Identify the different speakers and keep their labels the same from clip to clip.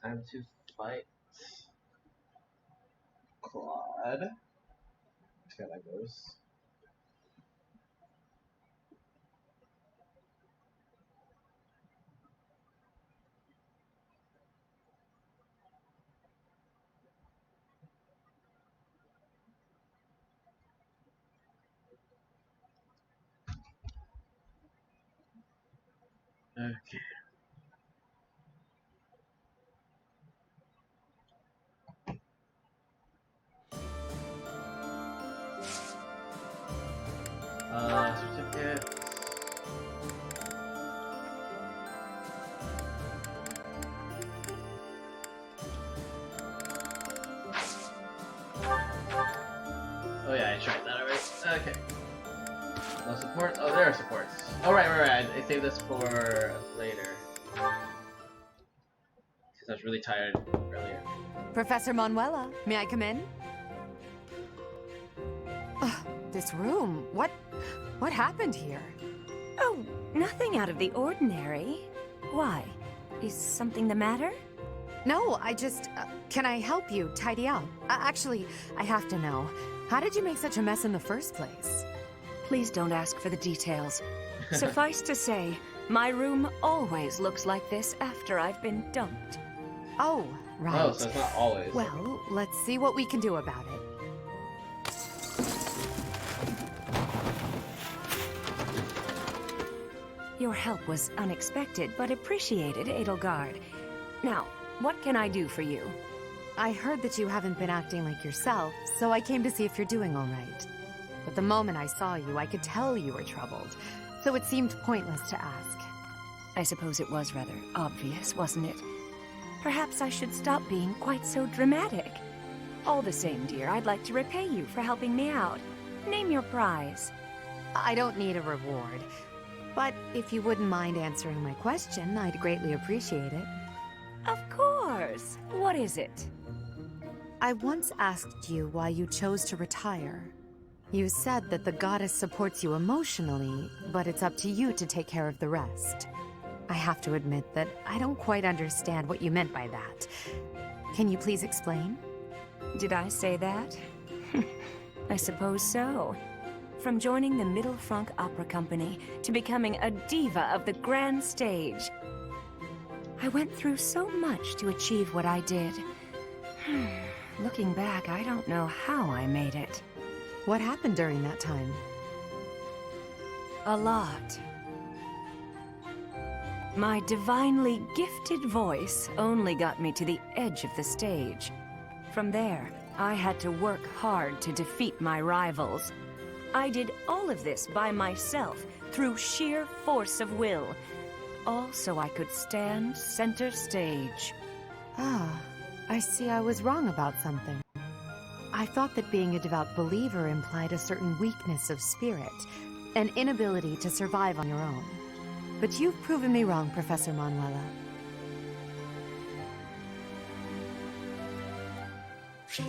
Speaker 1: Time to fight Claude. See how that goes. Okay. Certificate. Oh yeah, I tried that already. Okay. No supports? Oh, there are supports. Oh, right. I saved this for later. Because I was really tired earlier.
Speaker 2: Professor Manuela, may I come in? This room, what happened here?
Speaker 3: Oh, nothing out of the ordinary. Why? Is something the matter?
Speaker 2: No, I just, can I help you tidy up? Actually, I have to know. How did you make such a mess in the first place?
Speaker 3: Please don't ask for the details. Suffice to say, my room always looks like this after I've been dumped.
Speaker 2: Oh, right.
Speaker 1: Oh, so it's not always.
Speaker 2: Well, let's see what we can do about it.
Speaker 3: Your help was unexpected, but appreciated, Edelgard. Now, what can I do for you?
Speaker 2: I heard that you haven't been acting like yourself, so I came to see if you're doing all right. But the moment I saw you, I could tell you were troubled, so it seemed pointless to ask.
Speaker 3: I suppose it was rather obvious, wasn't it? Perhaps I should stop being quite so dramatic. All the same, dear, I'd like to repay you for helping me out. Name your prize.
Speaker 2: I don't need a reward, but if you wouldn't mind answering my question, I'd greatly appreciate it.
Speaker 3: Of course. What is it?
Speaker 2: I once asked you why you chose to retire. You said that the goddess supports you emotionally, but it's up to you to take care of the rest. I have to admit that I don't quite understand what you meant by that. Can you please explain?
Speaker 3: Did I say that? I suppose so. From joining the Middle Franc Opera Company to becoming a diva of the grand stage. I went through so much to achieve what I did. Looking back, I don't know how I made it.
Speaker 2: What happened during that time?
Speaker 3: A lot. My divinely gifted voice only got me to the edge of the stage. From there, I had to work hard to defeat my rivals. I did all of this by myself, through sheer force of will. All so I could stand center stage.
Speaker 2: Ah, I see I was wrong about something. I thought that being a devout believer implied a certain weakness of spirit, an inability to survive on your own. But you've proven me wrong, Professor Manuela.
Speaker 1: Okay,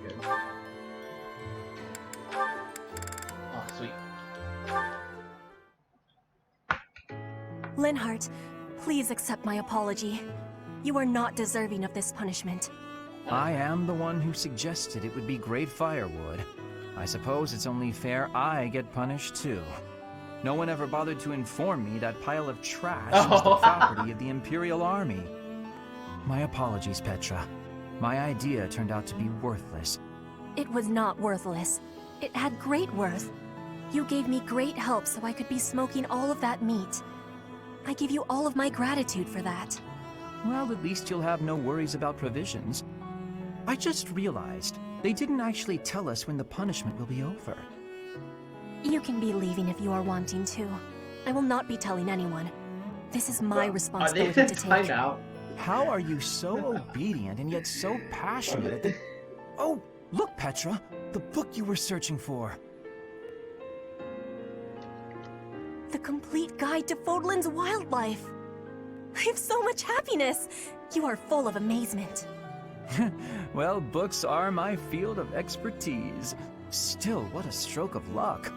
Speaker 1: good. Oh, sweet.
Speaker 4: Linhardt, please accept my apology. You are not deserving of this punishment.
Speaker 5: I am the one who suggested it would be great firewood. I suppose it's only fair I get punished too. No one ever bothered to inform me that pile of trash was the property of the Imperial Army. My apologies, Petra. My idea turned out to be worthless.
Speaker 4: It was not worthless. It had great worth. You gave me great help so I could be smoking all of that meat. I give you all of my gratitude for that.
Speaker 5: Well, at least you'll have no worries about provisions. I just realized they didn't actually tell us when the punishment will be over.
Speaker 4: You can be leaving if you are wanting to. I will not be telling anyone. This is my responsibility to take.
Speaker 1: Out?
Speaker 5: How are you so obedient and yet so passionate at the... Oh, look, Petra! The book you were searching for!
Speaker 4: The Complete Guide to Fodlan's Wildlife! I have so much happiness! You are full of amazement.
Speaker 5: Well, books are my field of expertise. Still, what a stroke of luck.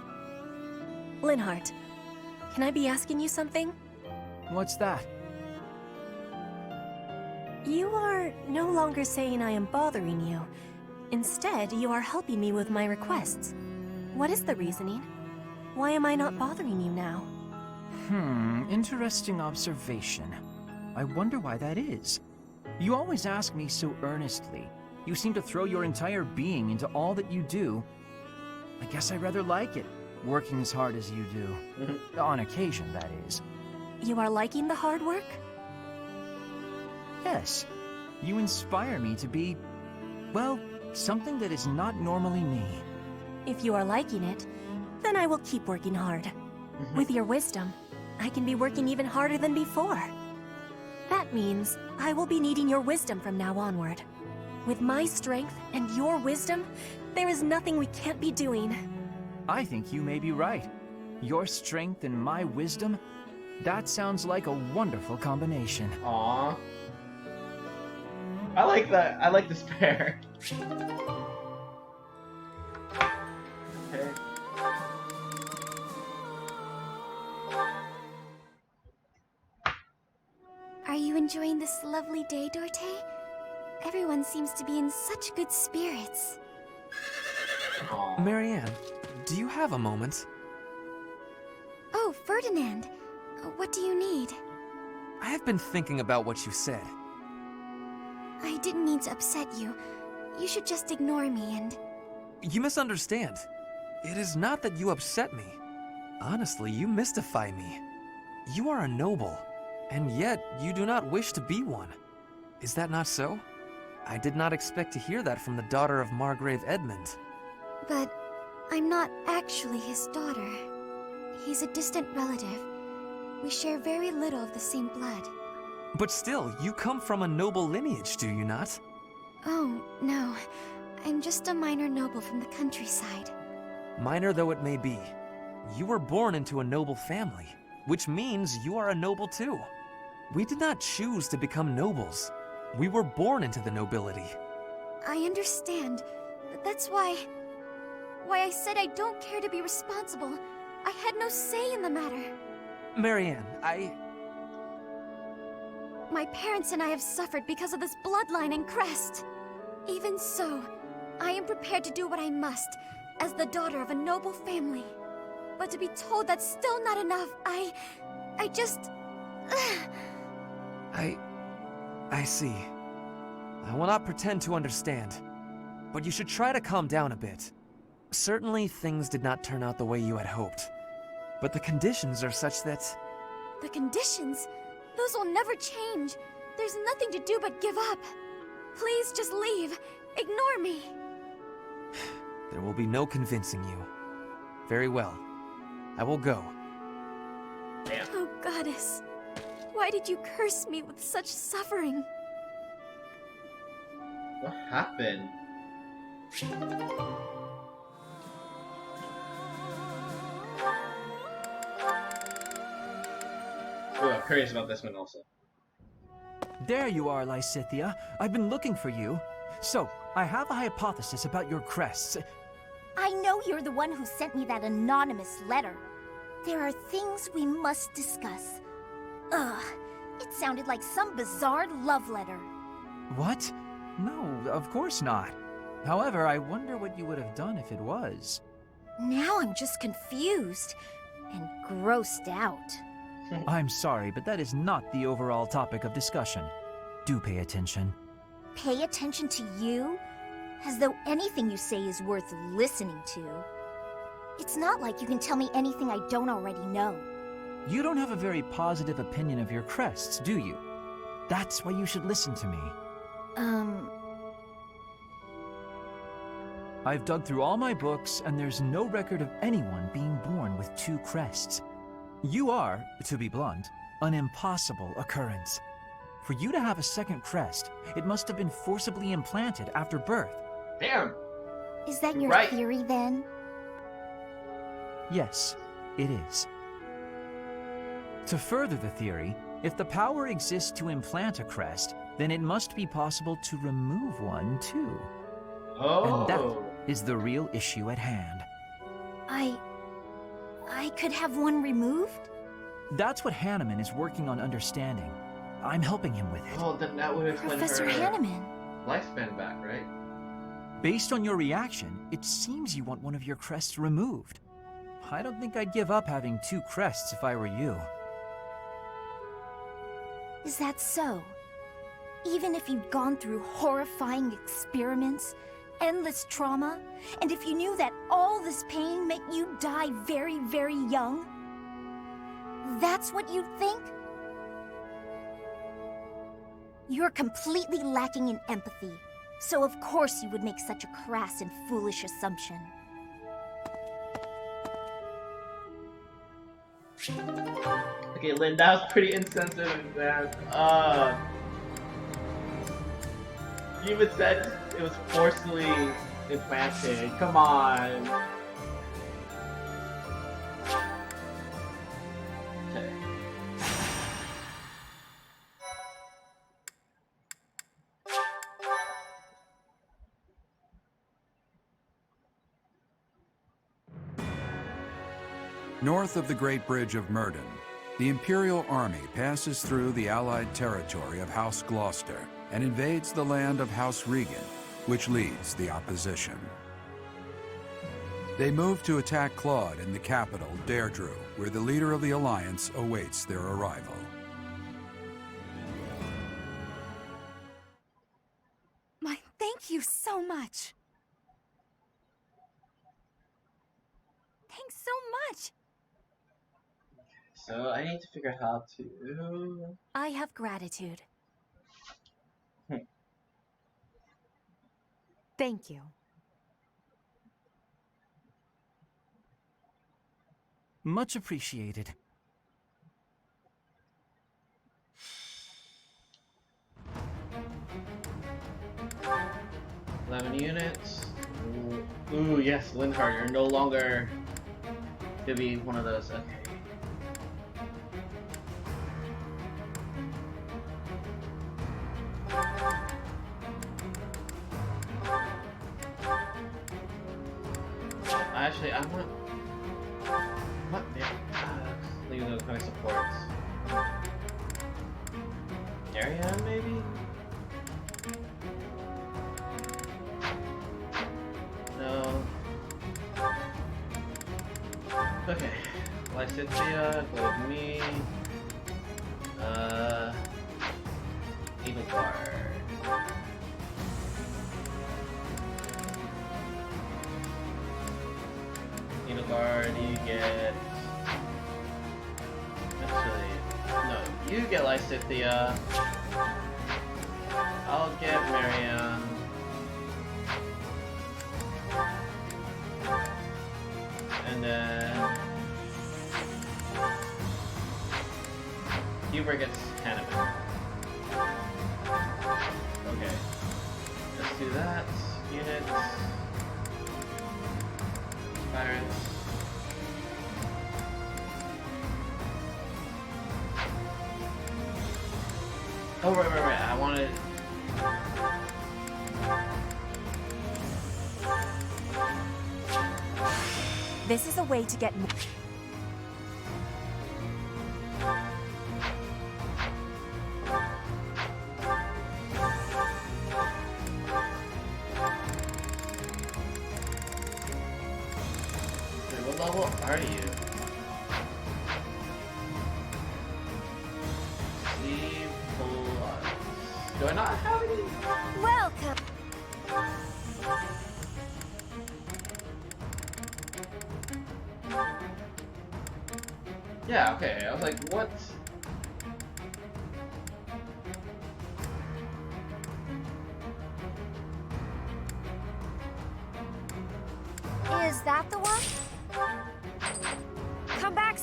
Speaker 4: Linhardt, can I be asking you something?
Speaker 5: What's that?
Speaker 4: You are no longer saying I am bothering you. Instead, you are helping me with my requests. What is the reasoning? Why am I not bothering you now?
Speaker 5: Interesting observation. I wonder why that is. You always ask me so earnestly. You seem to throw your entire being into all that you do. I guess I rather like it, working as hard as you do. On occasion, that is.
Speaker 4: You are liking the hard work?
Speaker 5: Yes. You inspire me to be, well, something that is not normally me.
Speaker 4: If you are liking it, then I will keep working hard. With your wisdom, I can be working even harder than before. That means I will be needing your wisdom from now onward. With my strength and your wisdom, there is nothing we can't be doing.
Speaker 5: I think you may be right. Your strength and my wisdom, that sounds like a wonderful combination.
Speaker 1: Aww. I like that. I like this pair. Okay.
Speaker 6: Are you enjoying this lovely day, Dorte? Everyone seems to be in such good spirits.
Speaker 1: Aww.
Speaker 7: Marianne, do you have a moment?
Speaker 6: Oh, Ferdinand. What do you need?
Speaker 7: I have been thinking about what you said.
Speaker 6: I didn't mean to upset you. You should just ignore me and...
Speaker 7: You misunderstand. It is not that you upset me. Honestly, you mystify me. You are a noble, and yet you do not wish to be one. Is that not so? I did not expect to hear that from the daughter of Margrave Edmund.
Speaker 6: But I'm not actually his daughter. He's a distant relative. We share very little of the same blood.
Speaker 7: But still, you come from a noble lineage, do you not?
Speaker 6: Oh, no. I'm just a minor noble from the countryside.
Speaker 7: Minor though it may be, you were born into a noble family, which means you are a noble too. We did not choose to become nobles. We were born into the nobility.
Speaker 6: I understand, but that's why I said I don't care to be responsible. I had no say in the matter.
Speaker 7: Marianne,
Speaker 6: My parents and I have suffered because of this bloodline and crest. Even so, I am prepared to do what I must, as the daughter of a noble family. But to be told that's still not enough, I just...
Speaker 7: I see. I will not pretend to understand, but you should try to calm down a bit. Certainly, things did not turn out the way you had hoped, but the conditions are such that...
Speaker 6: The conditions? Those will never change. There's nothing to do but give up. Please just leave. Ignore me.
Speaker 7: There will be no convincing you. Very well. I will go.
Speaker 1: Damn.
Speaker 6: Oh, Goddess. Why did you curse me with such suffering?
Speaker 1: What happened? Oh, I'm curious about this one also.
Speaker 5: There you are, Lysithea. I've been looking for you. So, I have a hypothesis about your crests.
Speaker 8: I know you're the one who sent me that anonymous letter. There are things we must discuss. Ugh, it sounded like some bizarre love letter.
Speaker 5: What? No, of course not. However, I wonder what you would have done if it was.
Speaker 8: Now I'm just confused and grossed out.
Speaker 5: I'm sorry, but that is not the overall topic of discussion. Do pay attention.
Speaker 8: Pay attention to you? As though anything you say is worth listening to. It's not like you can tell me anything I don't already know.
Speaker 5: You don't have a very positive opinion of your crests, do you? That's why you should listen to me. I've dug through all my books, and there's no record of anyone being born with two crests. You are, to be blunt, an impossible occurrence. For you to have a second crest, it must have been forcibly implanted after birth.
Speaker 1: Damn!
Speaker 8: Is that your
Speaker 1: Right.
Speaker 8: theory then?
Speaker 5: Yes, it is. To further the theory, if the power exists to implant a crest, then it must be possible to remove one too.
Speaker 1: Oh!
Speaker 5: And that is the real issue at hand.
Speaker 8: I could have one removed?
Speaker 5: That's what Hanneman is working on understanding. I'm helping him with it.
Speaker 1: Oh, then that would explain
Speaker 8: Professor
Speaker 1: her
Speaker 8: Hanneman.
Speaker 1: lifespan back, right?
Speaker 5: Based on your reaction, it seems you want one of your crests removed. I don't think I'd give up having 2 crests if I were you.
Speaker 8: Is that so? Even if you'd gone through horrifying experiments, endless trauma, and if you knew that all this pain meant you'd die very, very young? That's what you'd think? You're completely lacking in empathy, so of course you would make such a crass and foolish assumption.
Speaker 1: Okay, Lynn, that was pretty insensitive, man. You even said it was forcibly implanted. Come on. Okay.
Speaker 9: North of the Great Bridge of Murden, the Imperial Army passes through the Allied territory of House Gloucester and invades the land of House Regan, which leads the opposition. They move to attack Claude in the capital, Deirdre, where the leader of the Alliance awaits their arrival.
Speaker 2: My thank you so much. Thanks so much.
Speaker 1: So I need to figure out how to...
Speaker 4: I have gratitude.
Speaker 2: Thank you.
Speaker 5: Much appreciated.
Speaker 1: $11 units. Ooh, yes, Linhart, you're no longer to be one of those. Okay. Actually, I want. What? Yeah. Leave those kind of supports. Area, maybe? No. Okay. Lysithia, go with me. Evil card. Evil card, you get. Actually, no, you get Lysithia. I'll get Marianne. And then Huber gets Hanneman. Okay. Let's do that. Units. Pirates. Oh, right. I wanted.
Speaker 4: This is a way to get more.
Speaker 1: Wait, what level are you? C+. Do I not have any?
Speaker 8: Welcome!
Speaker 1: Yeah, okay. I was like, what?
Speaker 8: Is that the one? Come back.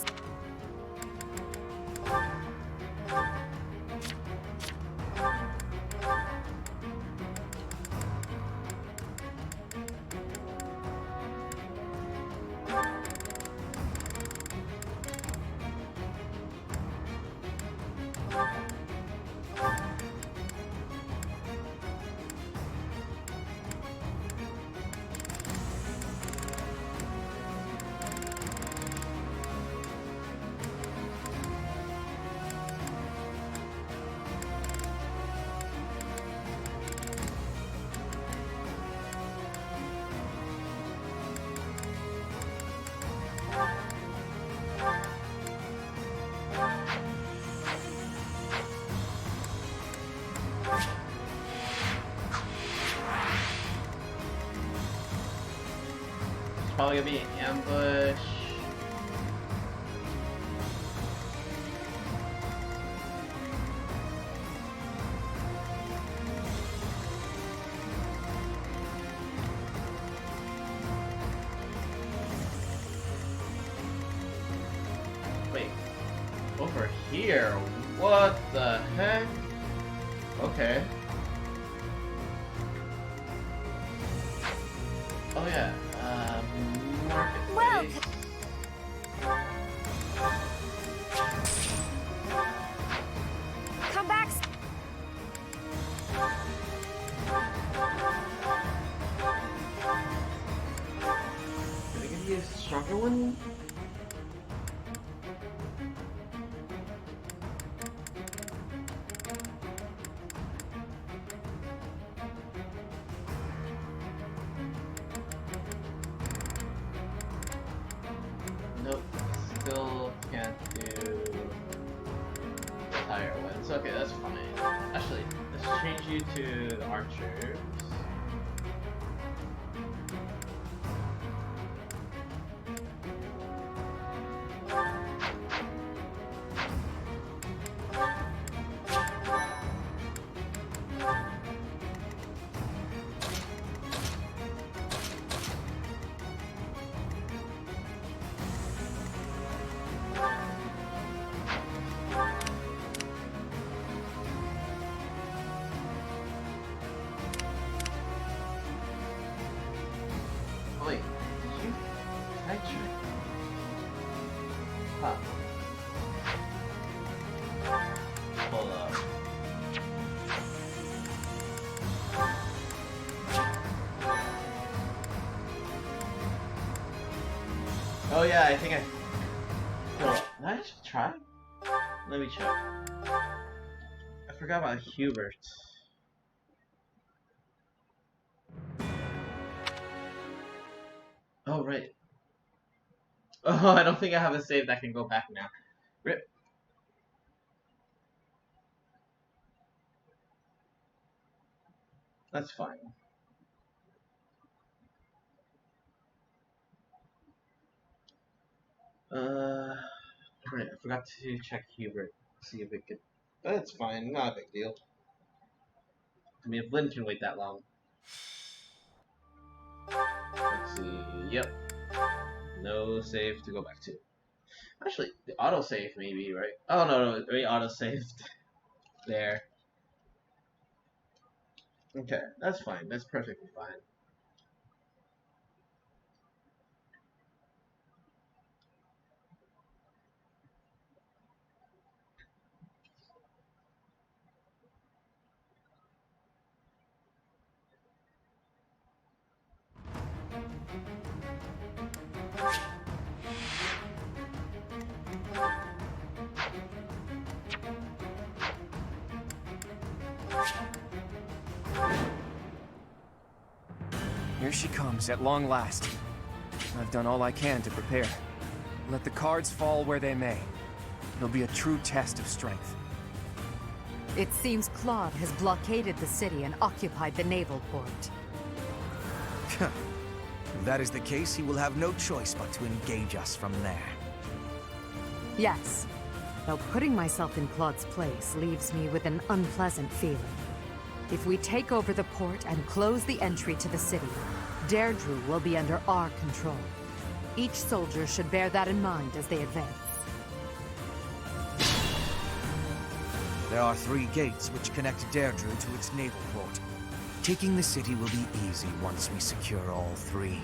Speaker 1: probably gonna be an ambush. Wait, over here? What the heck? Okay. Oh yeah, marketplace.
Speaker 6: Come back.
Speaker 1: Can I give you a stronger one? Nope, still can't do the higher ones. Okay, that's fine. Actually, let's change you to archers. Wait, did you titrate? Huh. Hold up. Oh yeah, I think I... Hold up. Did I just try? Let me check. I forgot about Hubert. Oh, right. Oh, I don't think I have a save that can go back now. Rip. That's fine. Right, I forgot to check Hubert. See if it could... That's fine, not a big deal. I mean, if Lynn can wait that long. Let's see, yep. No save to go back to. Actually, the autosave maybe, right? Oh no, no, we autosaved. There. Okay, that's fine. That's perfectly fine.
Speaker 5: Here she comes, at long last. I've done all I can to prepare. Let the cards fall where they may. It'll be a true test of strength.
Speaker 2: It seems Claude has blockaded the city and occupied the naval port.
Speaker 10: If that is the case, he will have no choice but to engage us from there.
Speaker 2: Yes, though putting myself in Claude's place leaves me with an unpleasant feeling. If we take over the port and close the entry to the city, Deirdre will be under our control. Each soldier should bear that in mind as they advance.
Speaker 10: There are 3 gates which connect Deirdre to its naval port. Taking the city will be easy once we secure all 3.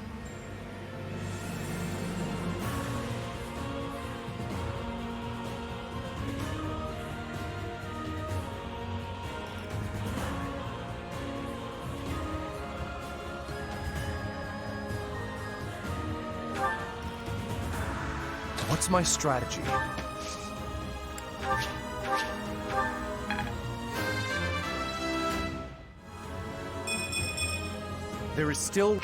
Speaker 10: What's my strategy? There is still...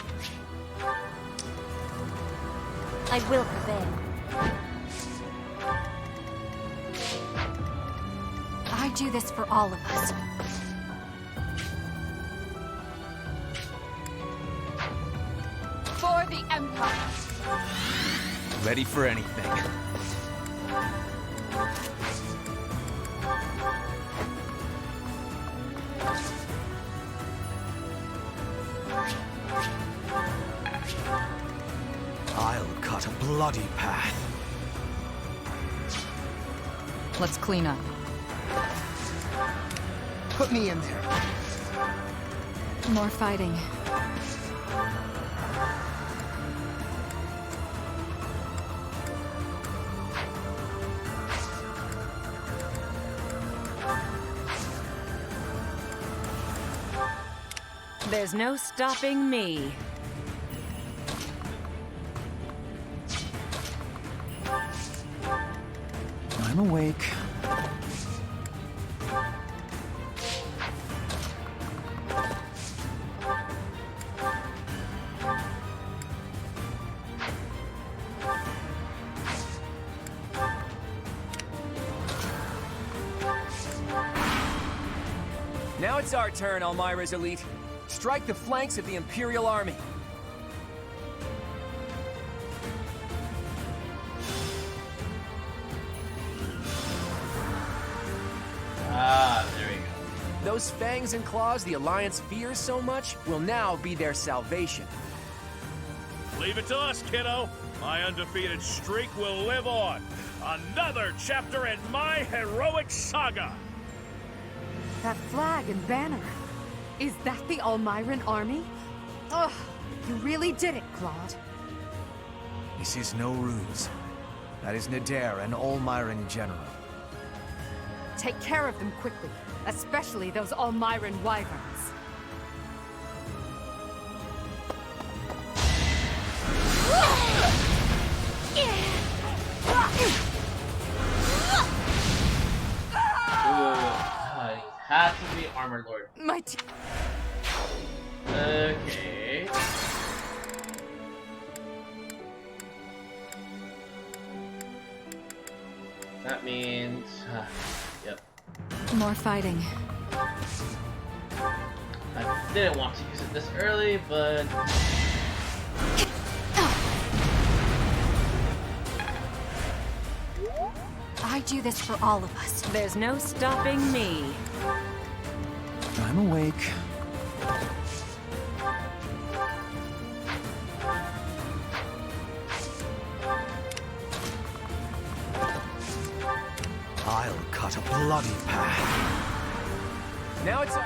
Speaker 8: I will prevail. I do this for all of us.
Speaker 6: For the
Speaker 11: Empire.
Speaker 10: Ready for anything. I'll cut a bloody path.
Speaker 11: Let's clean up.
Speaker 10: Put me in there.
Speaker 11: More fighting.
Speaker 3: There's no stopping me.
Speaker 5: I'm awake.
Speaker 12: Now it's our turn, Elmira's elite. Strike the flanks of the Imperial Army.
Speaker 1: Ah, there we go.
Speaker 12: Those fangs and claws the Alliance fears so much will now be their salvation.
Speaker 13: Leave it to us, kiddo. My undefeated streak will live on. Another chapter in my heroic saga.
Speaker 2: That flag and banner. Is that the Almiran army? Ugh, you really did it, Claude.
Speaker 10: This is no ruse. That is Nadir, an Almiran general.
Speaker 2: Take care of them quickly, especially those Almiran wyverns.
Speaker 1: Had to be Armor Lord.
Speaker 2: My
Speaker 1: Okay. That means... yep.
Speaker 11: More fighting.
Speaker 1: I didn't want to use it this early, but...
Speaker 4: I do this for all of us.
Speaker 3: There's no stopping me.
Speaker 5: I'm awake.
Speaker 10: I'll cut a bloody path.
Speaker 12: Now it's...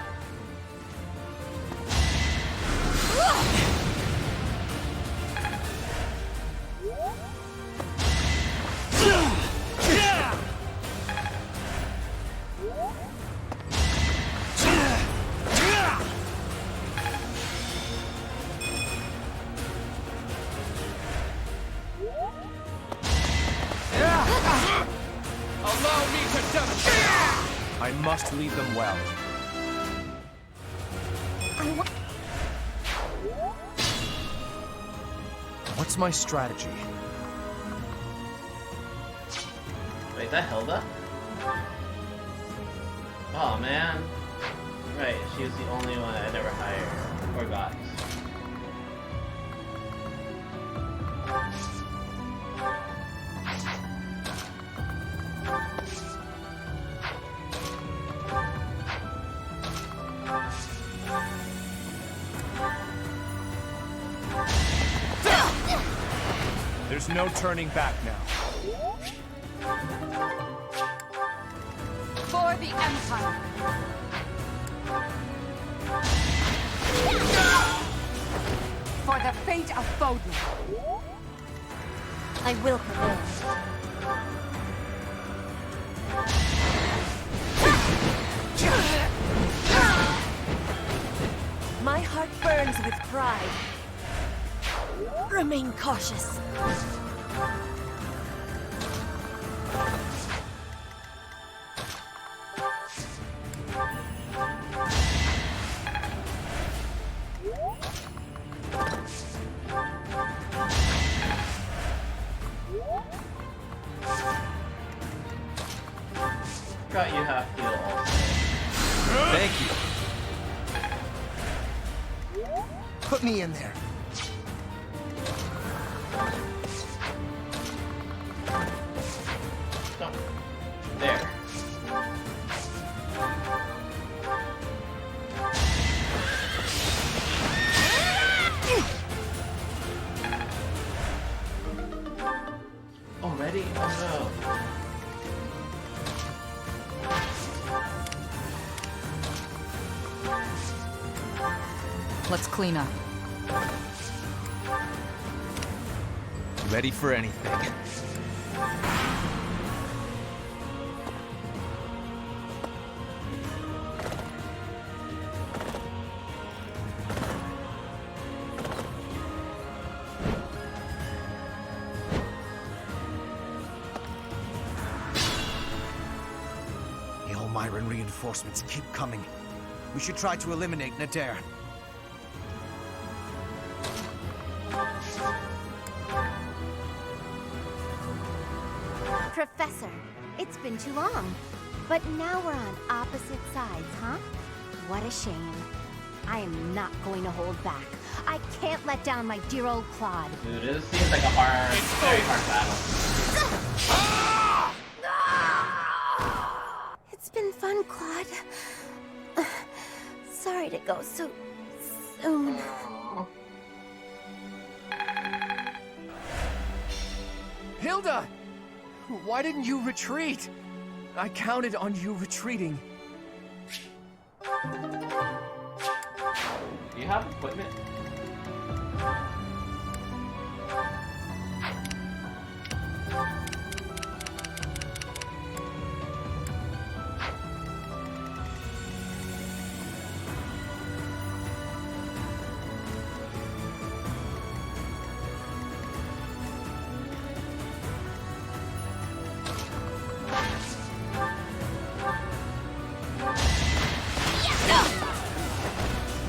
Speaker 12: Allow me to demonstrate!
Speaker 5: I must lead them well. What's my strategy?
Speaker 1: Wait, is that Hilda? Oh man. Right, she was the only one I never hired. Or got.
Speaker 12: There's no turning back now.
Speaker 11: For the Empire.
Speaker 2: For the fate of Bodlin.
Speaker 4: I will prevail. My heart burns with pride. Remain cautious.
Speaker 1: Forgot you have heal also.
Speaker 10: Thank you. Put me in there.
Speaker 1: No. There. Already? Oh no.
Speaker 11: Let's clean up.
Speaker 12: Ready for anything.
Speaker 10: The Elmyran reinforcements keep coming. We should try to eliminate Nadir.
Speaker 8: Professor, it's been too long. But now we're on opposite sides, huh? What a shame. I am not going to hold back. I can't let down my dear old Claude.
Speaker 1: Dude, this seems like a hard, very hard battle.
Speaker 8: It's been fun, Claude. Sorry to go so soon.
Speaker 12: Hilda! Why didn't you retreat? I counted on you retreating.
Speaker 1: Do you have equipment?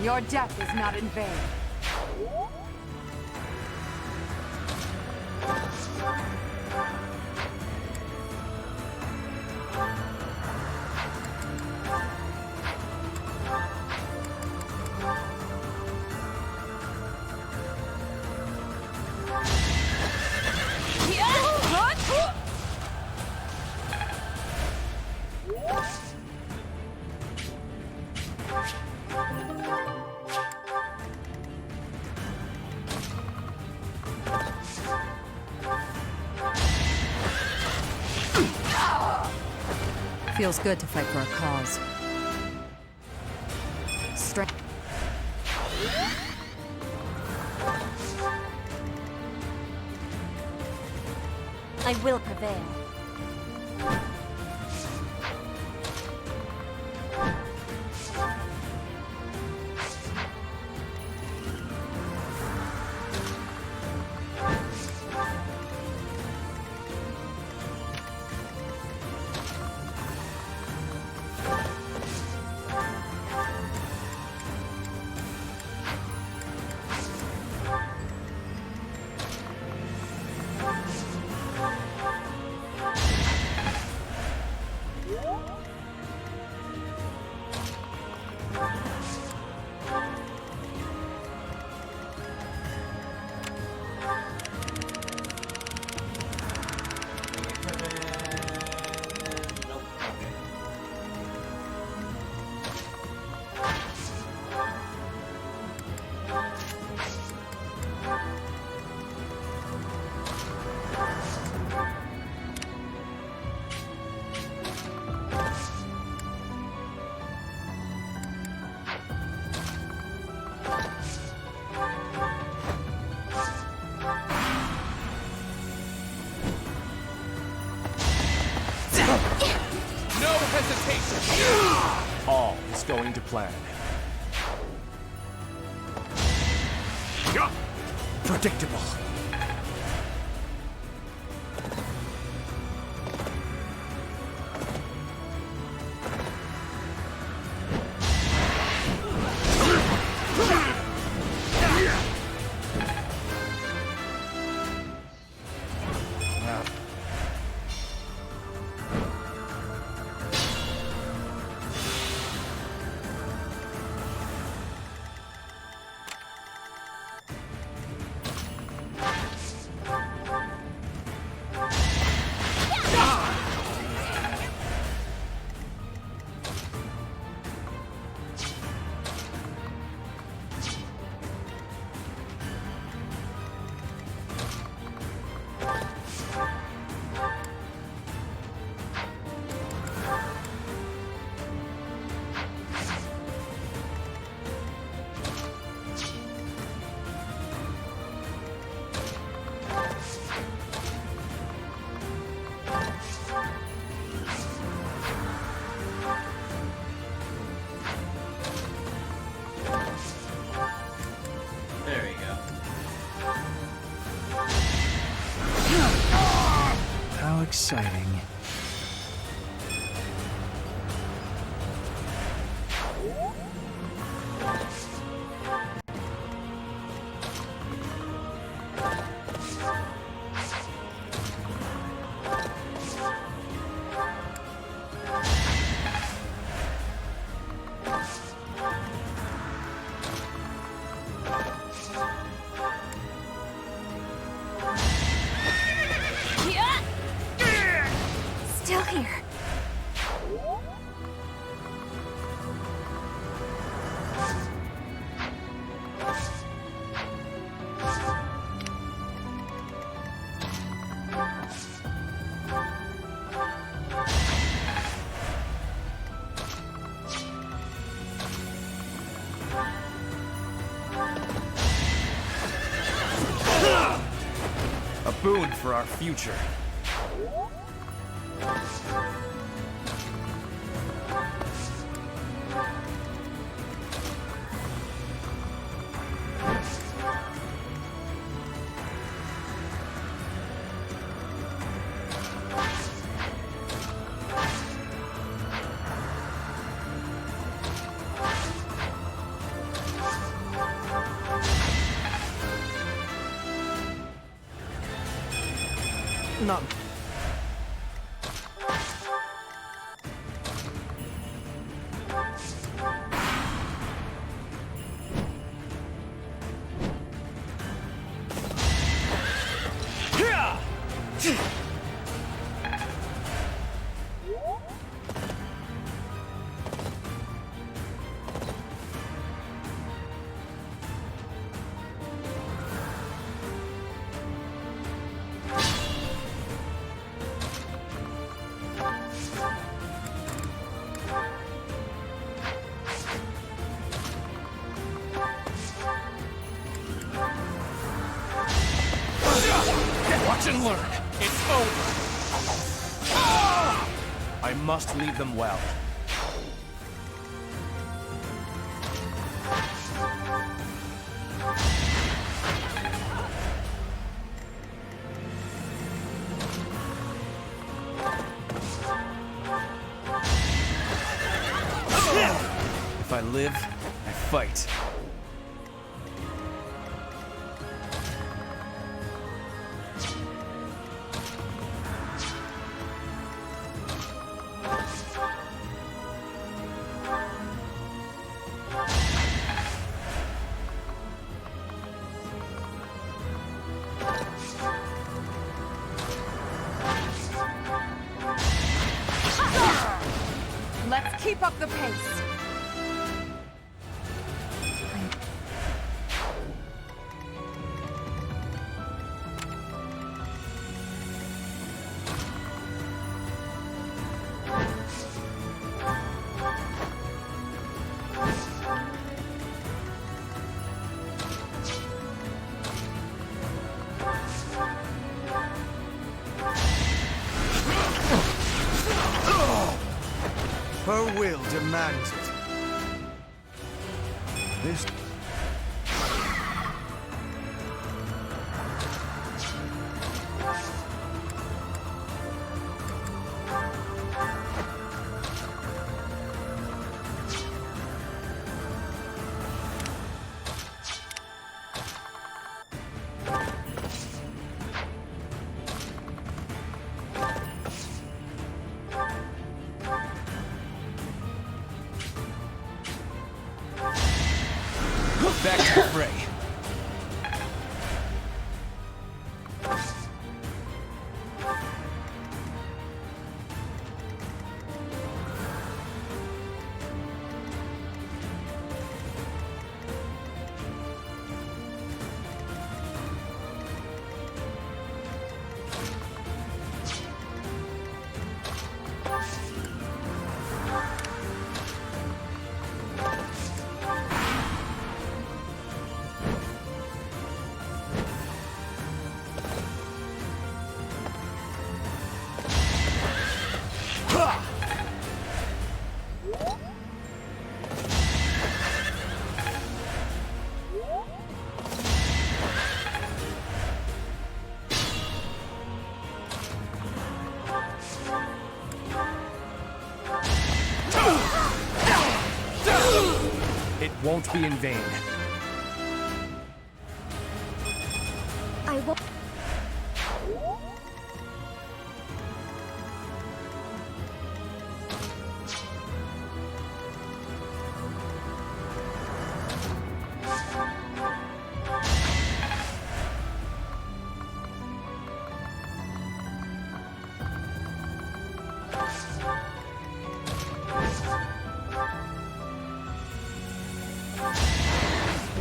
Speaker 11: Your death is not in vain. Feels good to fight for a cause. Strength.
Speaker 8: I will prevail.
Speaker 12: No hesitation! All is going to plan.
Speaker 10: Predictable.
Speaker 5: exciting.
Speaker 4: Still here.
Speaker 10: A boon for our future. Not.
Speaker 12: Watch and learn. It's over. I must leave them well.
Speaker 10: If I live, I fight.
Speaker 11: Let's keep up the pace.
Speaker 10: Her will demands it. This... Back to the fray.
Speaker 12: It won't be in vain.
Speaker 6: I won't.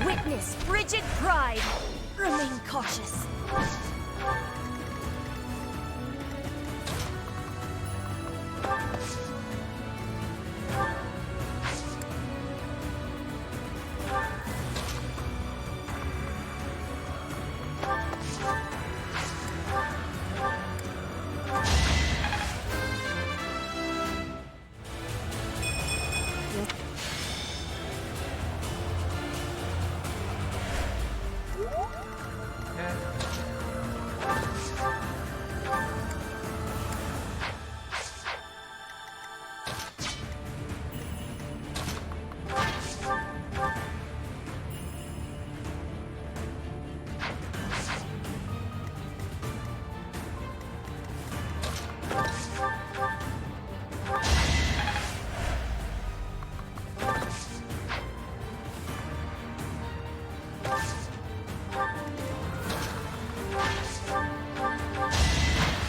Speaker 4: Witness frigid pride. Remain cautious.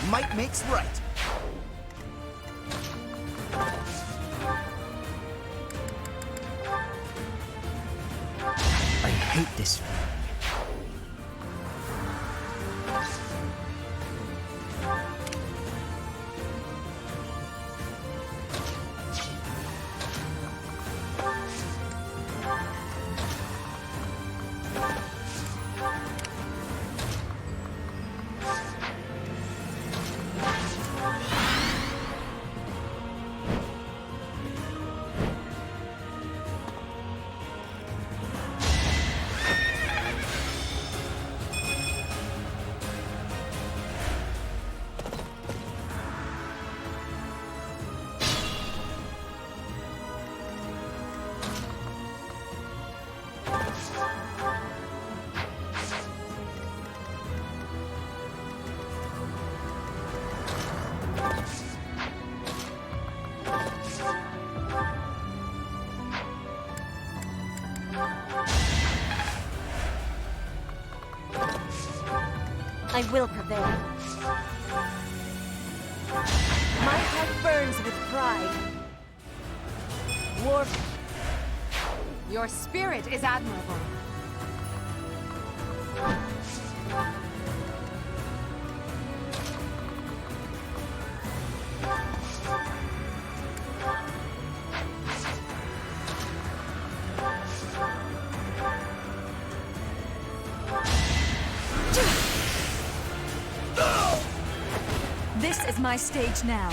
Speaker 10: Might makes right. I hate this feeling.
Speaker 4: I will prevail. My heart burns with pride. War.
Speaker 11: Your spirit is admirable.
Speaker 3: This is my stage now.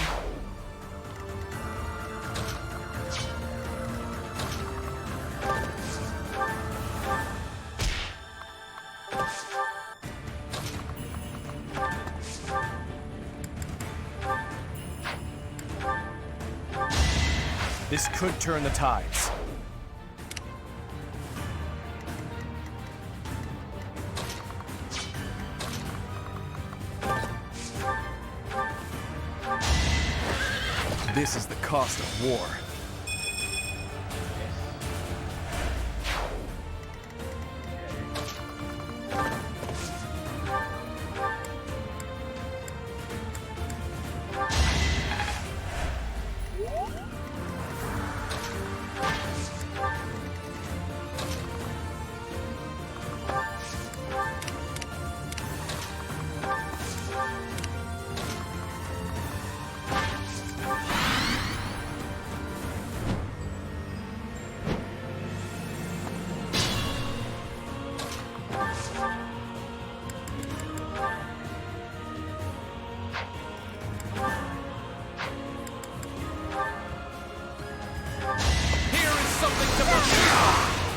Speaker 12: This could turn the tides. This is the cost of war.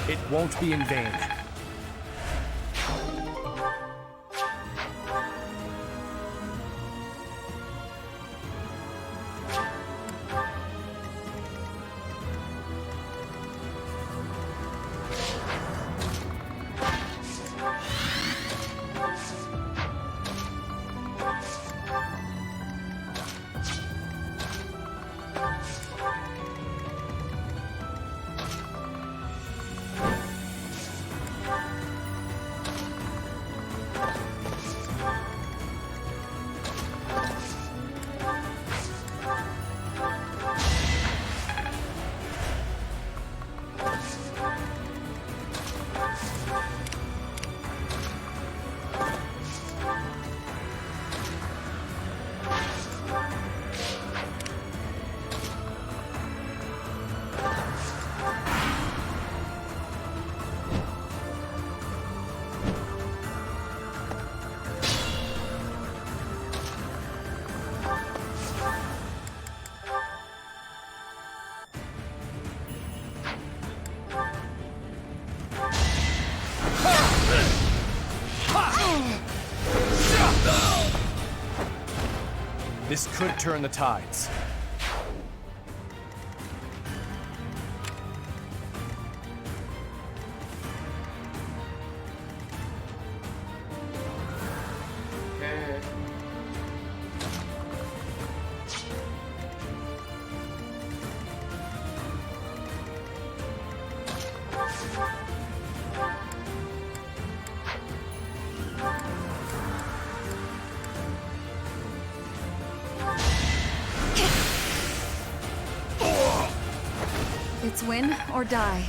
Speaker 12: It won't be in vain. This could turn the tides.
Speaker 1: Okay.
Speaker 11: It's win or die.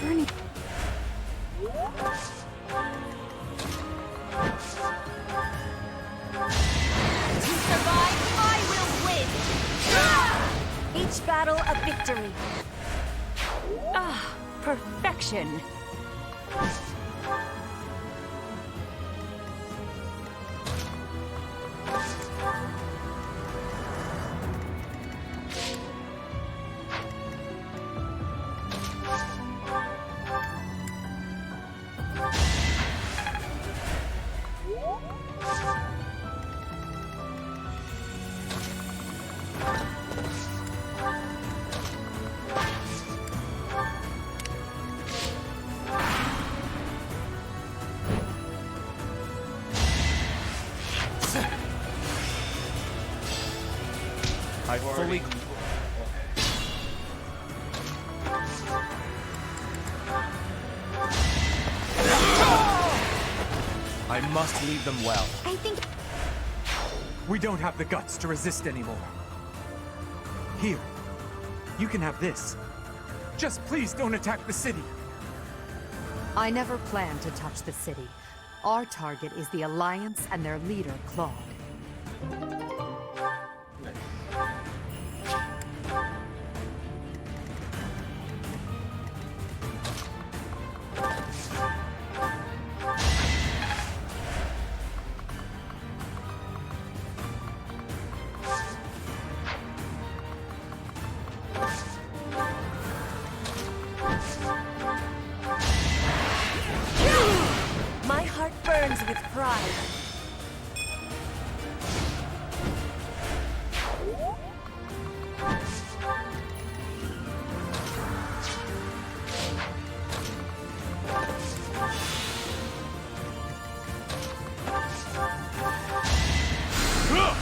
Speaker 11: Bernie.
Speaker 8: To survive, I will win! Each battle a victory.
Speaker 3: Ah, perfection.
Speaker 12: I fully... I must leave them well.
Speaker 8: I think
Speaker 14: We don't have the guts to resist anymore. Here, you can have this. Just please don't attack the city.
Speaker 2: I never planned to touch the city. Our target is the Alliance and their leader, Claude.
Speaker 4: My heart burns with pride.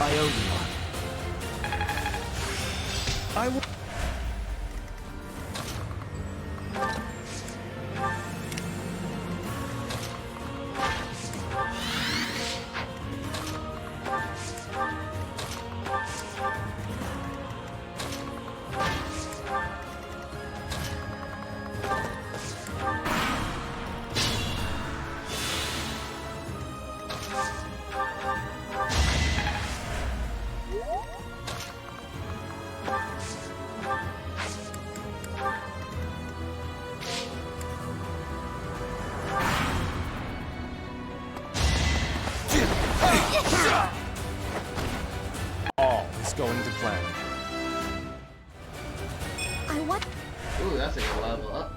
Speaker 12: I owe you one. I will... All is going to plan.
Speaker 8: I want.
Speaker 1: Ooh, that's a good level up.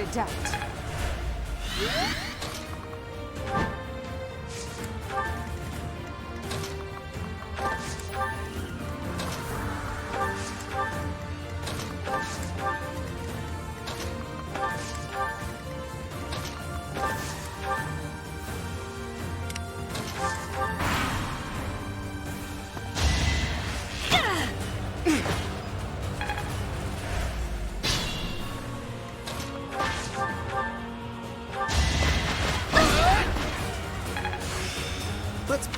Speaker 2: adept.
Speaker 10: Let's...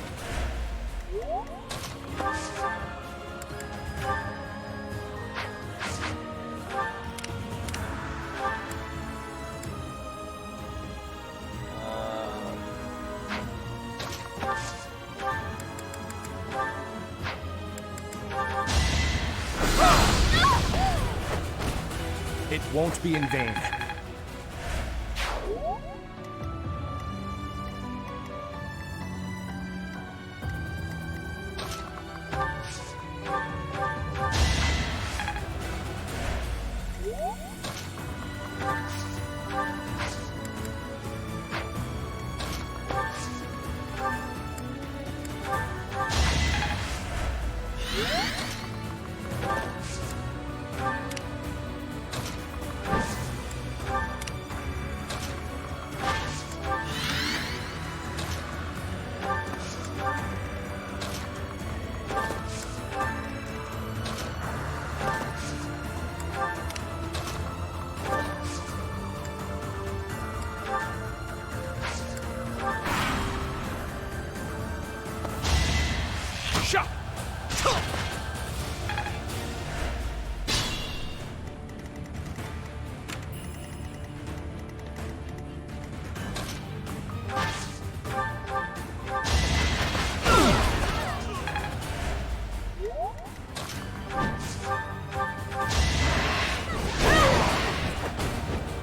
Speaker 12: It won't be in vain.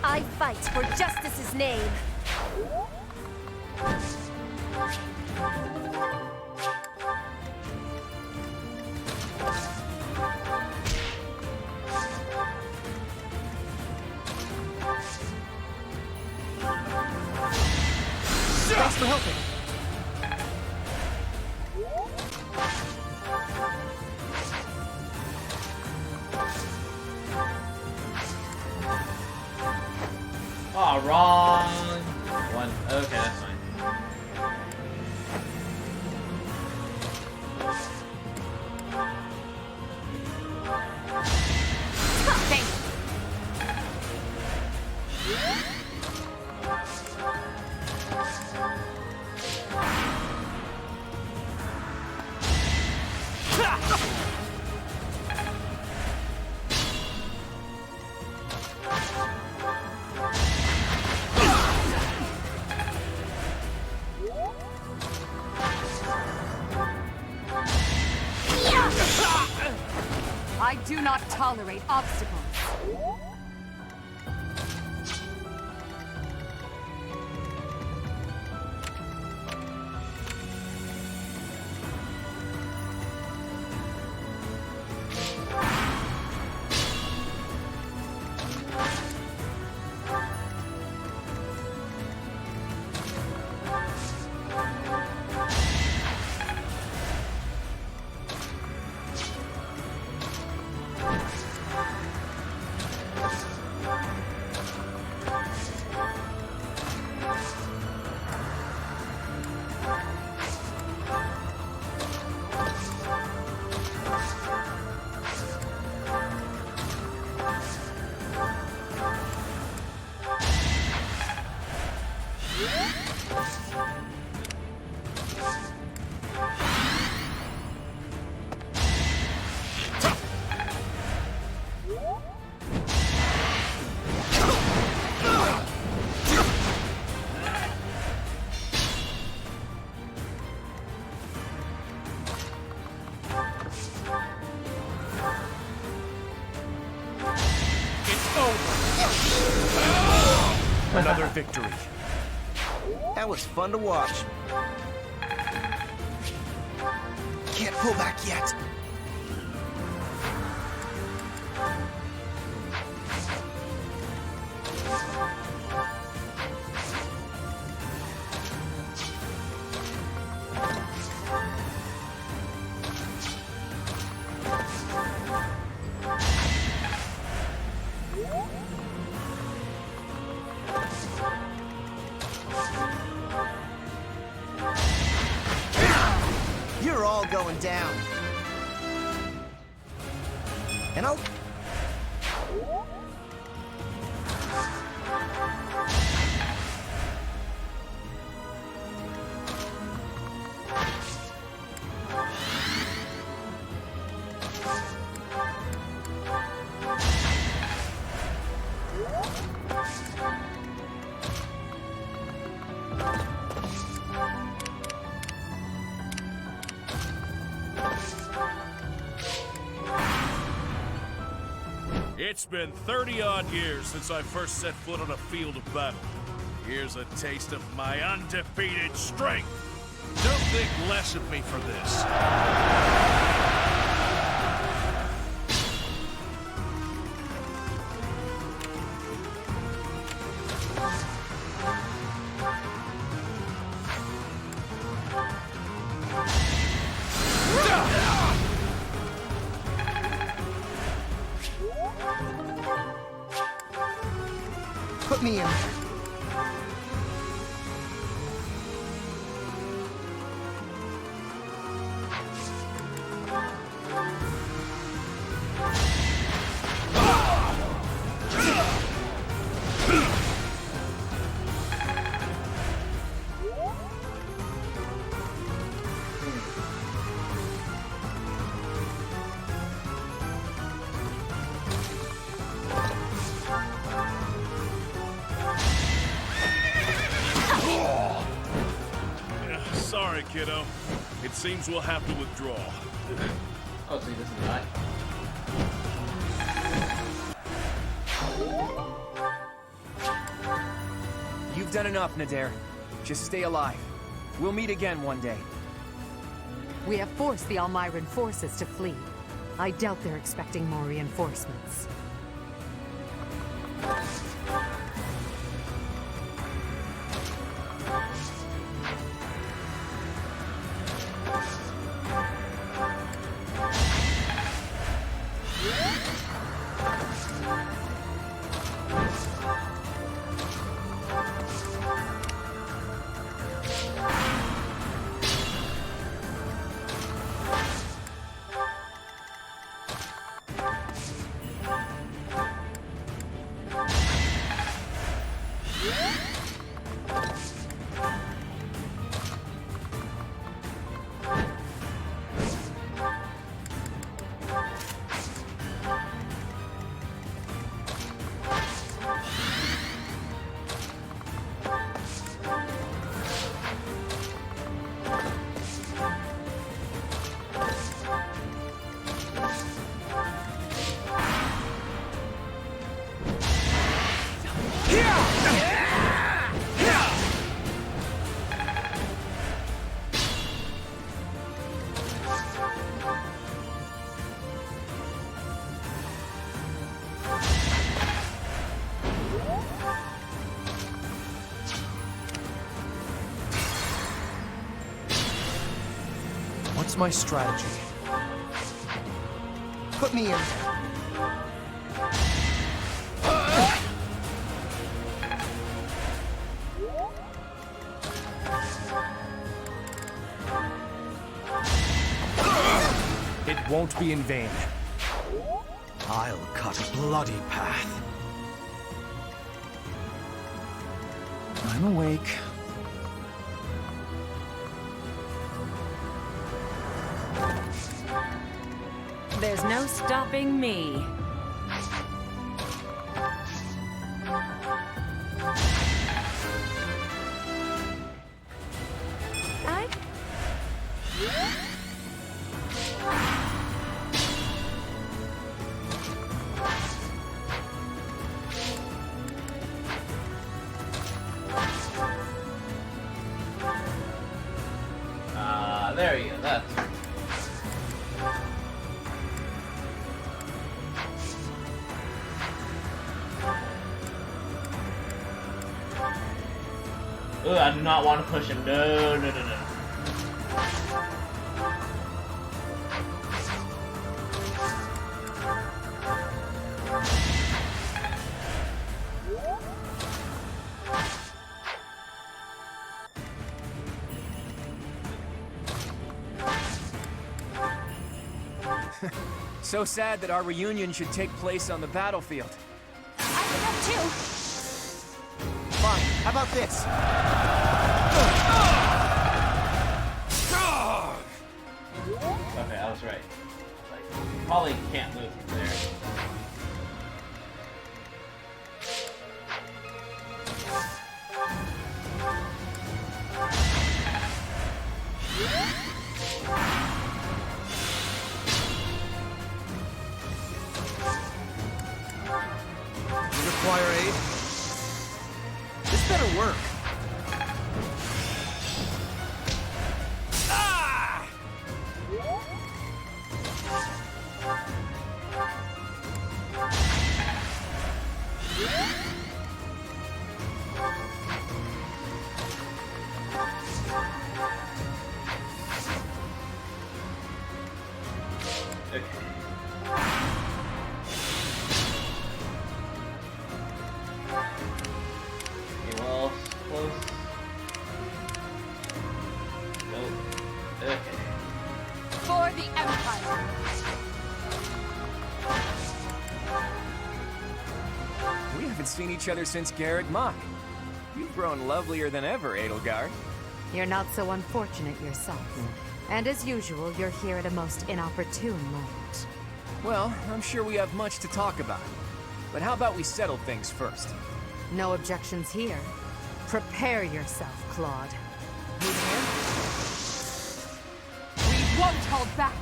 Speaker 4: I fight for justice's name.
Speaker 12: Thanks for helping.
Speaker 1: Oh, wrong one. Okay, that's fine.
Speaker 2: I do not tolerate obstacles.
Speaker 12: Another victory.
Speaker 10: That was fun to watch. Can't pull back yet. You're all going down. And I'll...
Speaker 13: It's been 30-odd years since I first set foot on a field of battle. Here's a taste of my undefeated strength. Don't think less of me for this.
Speaker 10: Put me in.
Speaker 13: Sorry, kiddo. It seems we'll have to withdraw.
Speaker 1: Oh, so he doesn't die?
Speaker 12: You've done enough, Nadir. Just stay alive. We'll meet again one day.
Speaker 2: We have forced the Almyran forces to flee. I doubt they're expecting more reinforcements.
Speaker 12: What's my strategy?
Speaker 10: Put me in.
Speaker 12: It won't be in vain.
Speaker 10: I'll cut a bloody path.
Speaker 12: I'm awake.
Speaker 3: There's no stopping me.
Speaker 1: There you go, that's... Ooh, I do not want to push him. No, no, no, no.
Speaker 12: So sad that our reunion should take place on the battlefield.
Speaker 8: I think that too.
Speaker 10: Fine, how about this?
Speaker 1: Okay, I was right. Like, probably can't move from there.
Speaker 10: You require aid? This better work. Ah!
Speaker 1: Okay. Okay, well, close. Nope. Okay.
Speaker 11: For the Empire!
Speaker 12: We haven't seen each other since Garreg Mach. You've grown lovelier than ever, Edelgard.
Speaker 2: You're not so unfortunate yourself. And as usual, you're here at a most inopportune moment.
Speaker 12: Well, I'm sure we have much to talk about. But how about we settle things first?
Speaker 2: No objections here. Prepare yourself, Claude.
Speaker 11: We won't hold back!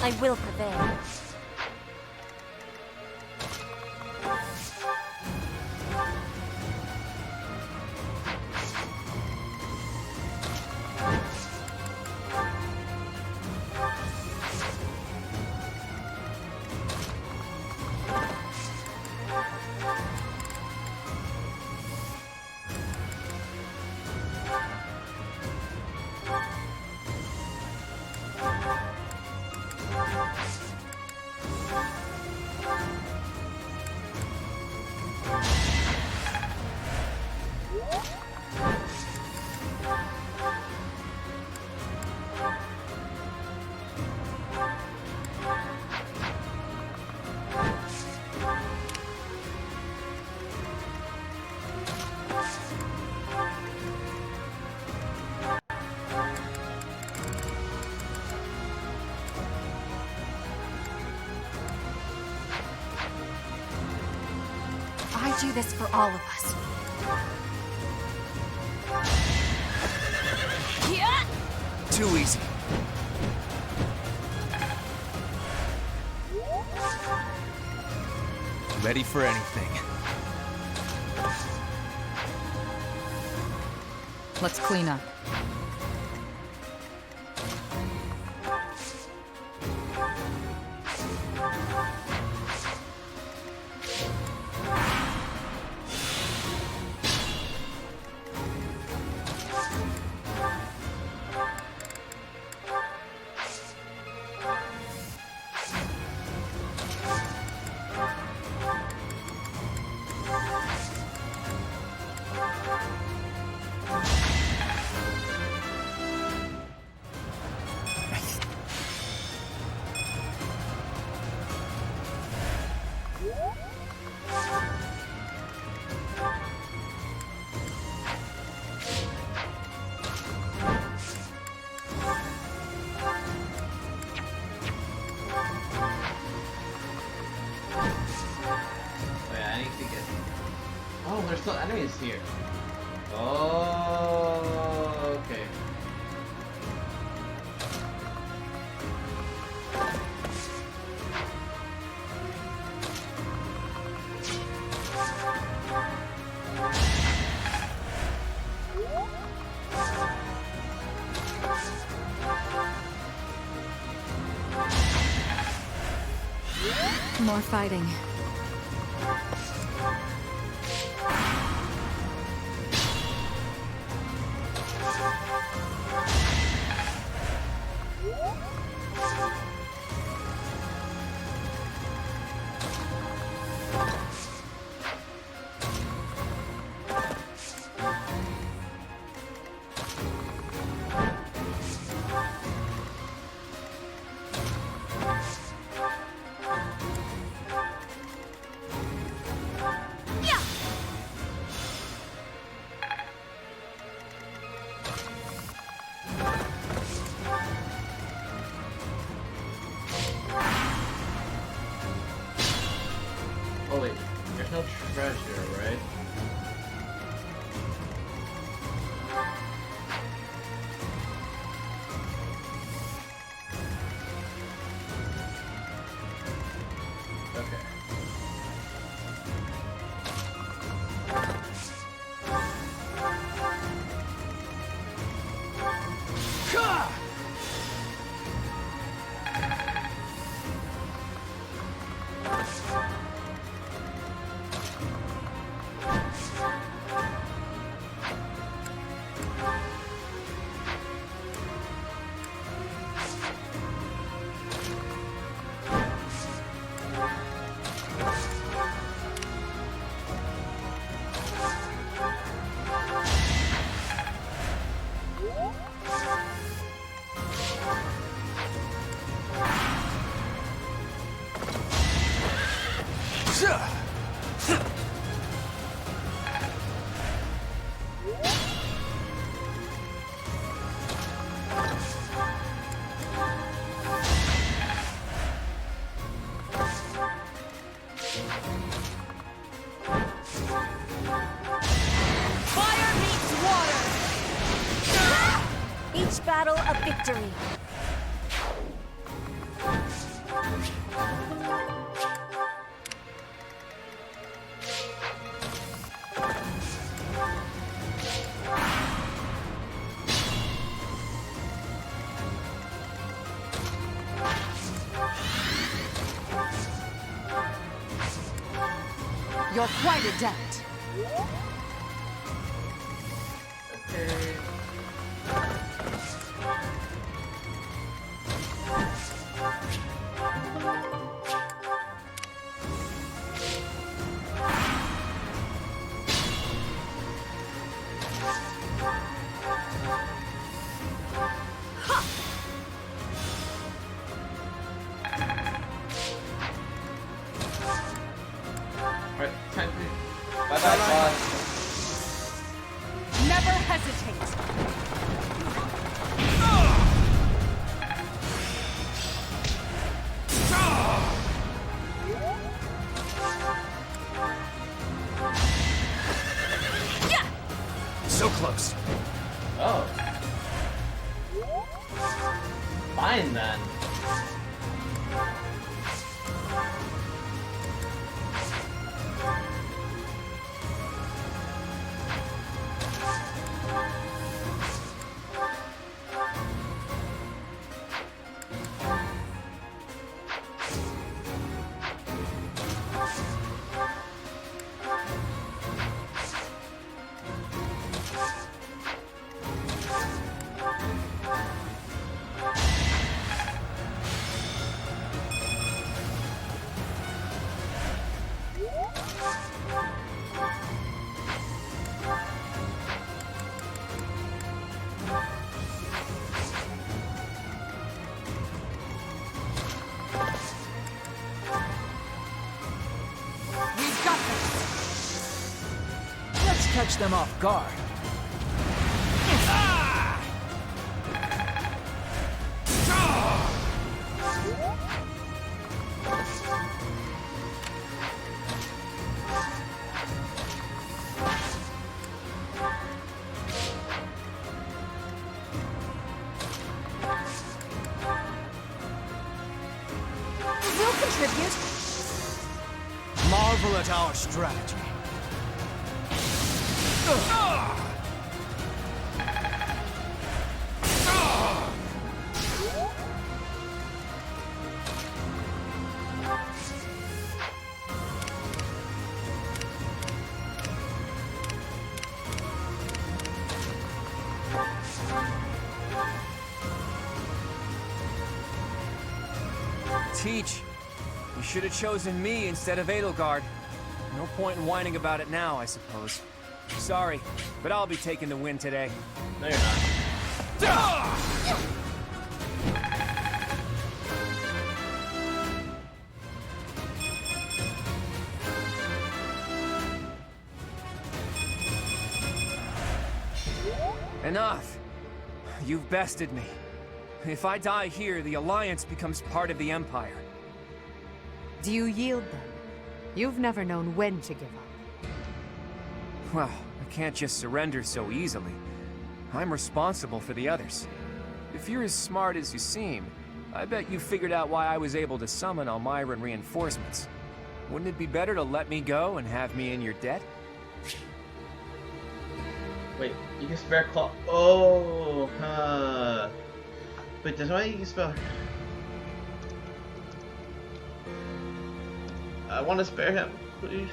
Speaker 8: I will prevail.
Speaker 11: I do this for all of us.
Speaker 8: Yeah!
Speaker 10: Too easy. Ready for anything.
Speaker 11: Let's clean up.
Speaker 1: Oh, there's still enemies here. Oh, okay.
Speaker 11: More fighting.
Speaker 1: Oh wait, there's no treasure, right? Okay.
Speaker 4: Fire meets water! Each battle a victory.
Speaker 11: You're quite adept.
Speaker 1: Okay. Alright, time to... Bye-bye, boss.
Speaker 11: Never hesitate.
Speaker 12: So close.
Speaker 1: Oh. Fine then.
Speaker 11: We've got this.
Speaker 5: Let's catch them off guard.
Speaker 4: We'll contribute.
Speaker 10: Marvel at our strategy.
Speaker 12: Teach, you should have chosen me instead of Edelgard. No point in whining about it now, I suppose. Sorry, but I'll be taking the win today.
Speaker 1: No, you're not.
Speaker 12: Enough. You've bested me. If I die here, the Alliance becomes part of the Empire.
Speaker 2: Do you yield then? You've never known when to give up.
Speaker 12: Well, I can't just surrender so easily. I'm responsible for the others. If you're as smart as you seem, I bet you figured out why I was able to summon Almyran reinforcements. Wouldn't it be better to let me go and have me in your debt?
Speaker 1: Wait, you can spare claw. Oh, Wait, there's why you can spell. I want to spare him, please.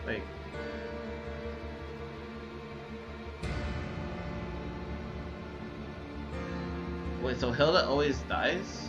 Speaker 1: Wait. Wait, so Hilda always dies?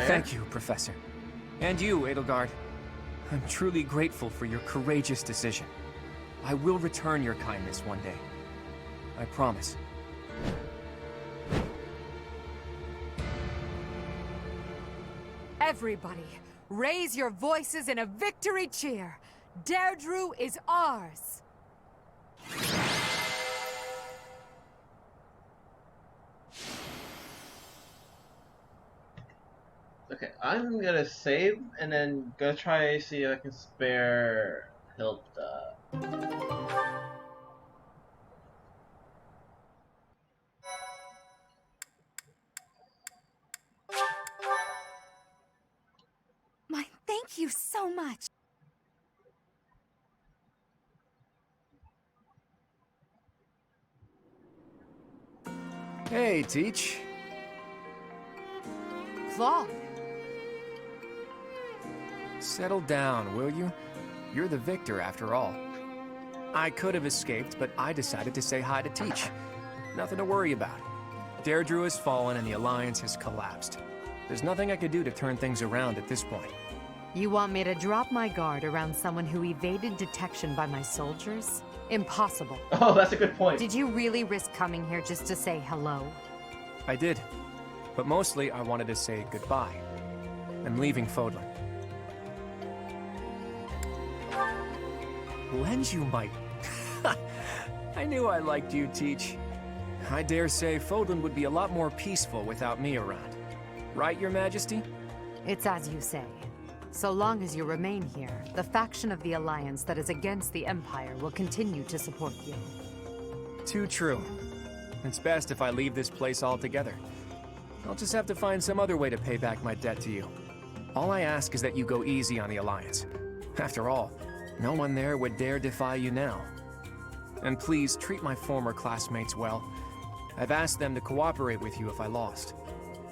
Speaker 12: Thank you, Professor. And you, Edelgard. I'm truly grateful for your courageous decision. I will return your kindness one day. I promise.
Speaker 11: Everybody, raise your voices in a victory cheer. Deirdre is ours.
Speaker 1: Okay, I'm gonna save and then go try see if I can spare Hilda.
Speaker 6: My thank you so much.
Speaker 12: Hey, Teach.
Speaker 11: Claude.
Speaker 12: Settle down, will you? You're the victor, after all. I could have escaped, but I decided to say hi to Teach. Nothing to worry about. Deirdre has fallen and the Alliance has collapsed. There's nothing I could do to turn things around at this point.
Speaker 2: You want me to drop my guard around someone who evaded detection by my soldiers? Impossible.
Speaker 1: Oh, that's a good point.
Speaker 2: Did you really risk coming here just to say hello?
Speaker 12: I did. But mostly I wanted to say goodbye. I'm leaving Fodlan. Lend you my... I knew I liked you, Teach. I dare say Fodlan would be a lot more peaceful without me around. Right, Your Majesty?
Speaker 2: It's as you say. So long as you remain here, the faction of the Alliance that is against the Empire will continue to support you.
Speaker 12: Too true. It's best if I leave this place altogether. I'll just have to find some other way to pay back my debt to you. All I ask is that you go easy on the Alliance. After all, no one there would dare defy you now. And please, treat my former classmates well. I've asked them to cooperate with you if I lost.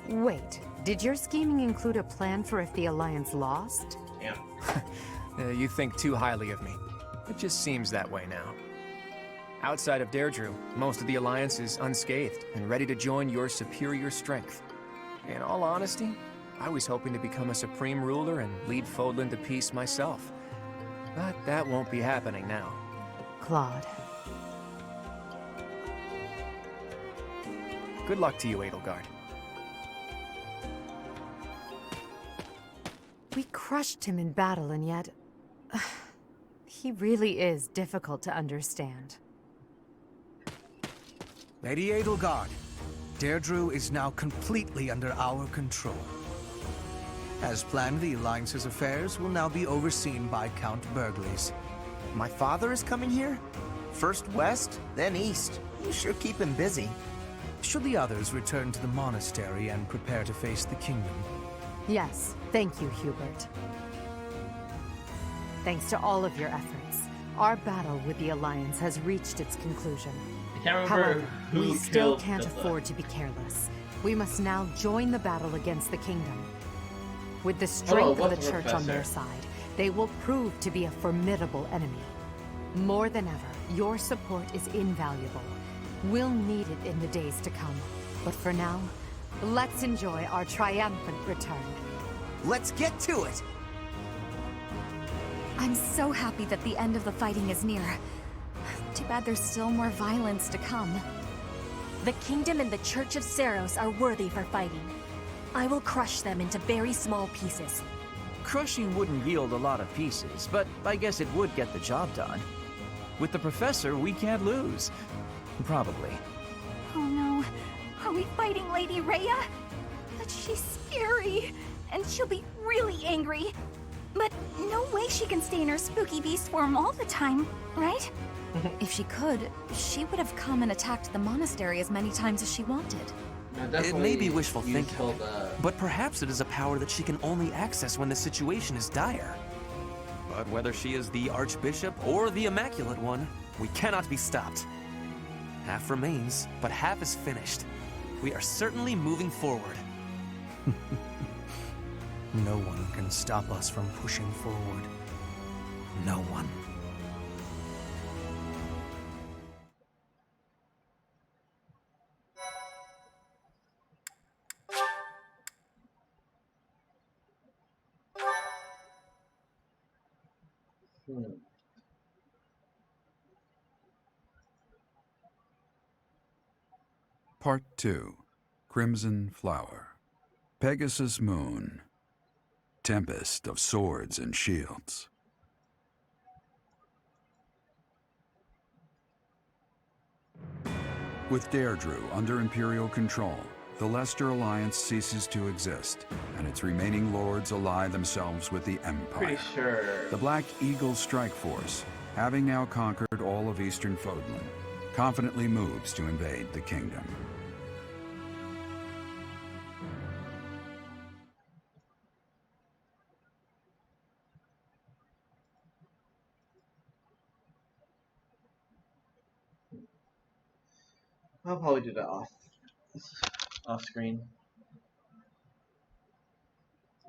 Speaker 2: Wait, did your scheming include a plan for if the Alliance lost?
Speaker 1: Yeah.
Speaker 12: You think too highly of me. It just seems that way now. Outside of Deirdre, most of the Alliance is unscathed and ready to join your superior strength. In all honesty, I was hoping to become a supreme ruler and lead Fodlan to peace myself. But that won't be happening now.
Speaker 2: Claude.
Speaker 12: Good luck to you, Edelgard.
Speaker 2: We crushed him in battle, and yet... he really is difficult to understand.
Speaker 10: Lady Edelgard, Deirdre is now completely under our control. As planned, the Alliance's affairs will now be overseen by Count Burgles.
Speaker 15: My father is coming here? First west, then east. You sure keep him busy.
Speaker 10: Should the others return to the monastery and prepare to face the kingdom?
Speaker 2: Yes, thank you, Hubert. Thanks to all of your efforts, our battle with the Alliance has reached its conclusion.
Speaker 1: I can't remember
Speaker 2: However,
Speaker 1: who
Speaker 2: we still
Speaker 1: killed
Speaker 2: can't
Speaker 1: Hitler.
Speaker 2: afford to be careless. We must now join the battle against the kingdom. With the strength of the
Speaker 1: what's the
Speaker 2: Church on their
Speaker 1: professor?
Speaker 2: side, they will prove to be a formidable enemy. More than ever, your support is invaluable. We'll need it in the days to come. But for now, let's enjoy our triumphant return.
Speaker 15: Let's get to it!
Speaker 6: I'm so happy that the end of the fighting is near. Too bad there's still more violence to come.
Speaker 4: The kingdom and the Church of Seros are worthy for fighting. I will crush them into very small pieces.
Speaker 5: Crushing wouldn't yield a lot of pieces, but I guess it would get the job done. With the Professor, we can't lose. Probably.
Speaker 8: Oh no. Are we fighting Lady Rhea? But she's scary. And she'll be really angry. But no way she can stay in her spooky beast form all the time, right?
Speaker 6: If she could, she would have come and attacked the monastery as many times as she wanted.
Speaker 7: It may be wishful
Speaker 1: useful
Speaker 7: thinking, but perhaps it is a power that she can only access when the situation is dire. But whether she is the Archbishop or the Immaculate One, we cannot be stopped. Half remains, but half is finished. We are certainly moving forward.
Speaker 10: No one can stop us from pushing forward. No one.
Speaker 9: Part 2. Crimson Flower. Pegasus Moon. Tempest of swords and shields. With Deirdre under Imperial control, the Leicester Alliance ceases to exist, and its remaining lords ally themselves with the Empire.
Speaker 1: Pretty sure.
Speaker 9: The Black Eagle Strike Force, having now conquered all of eastern Fodlan, confidently moves to invade the kingdom.
Speaker 1: I'll probably do that off screen.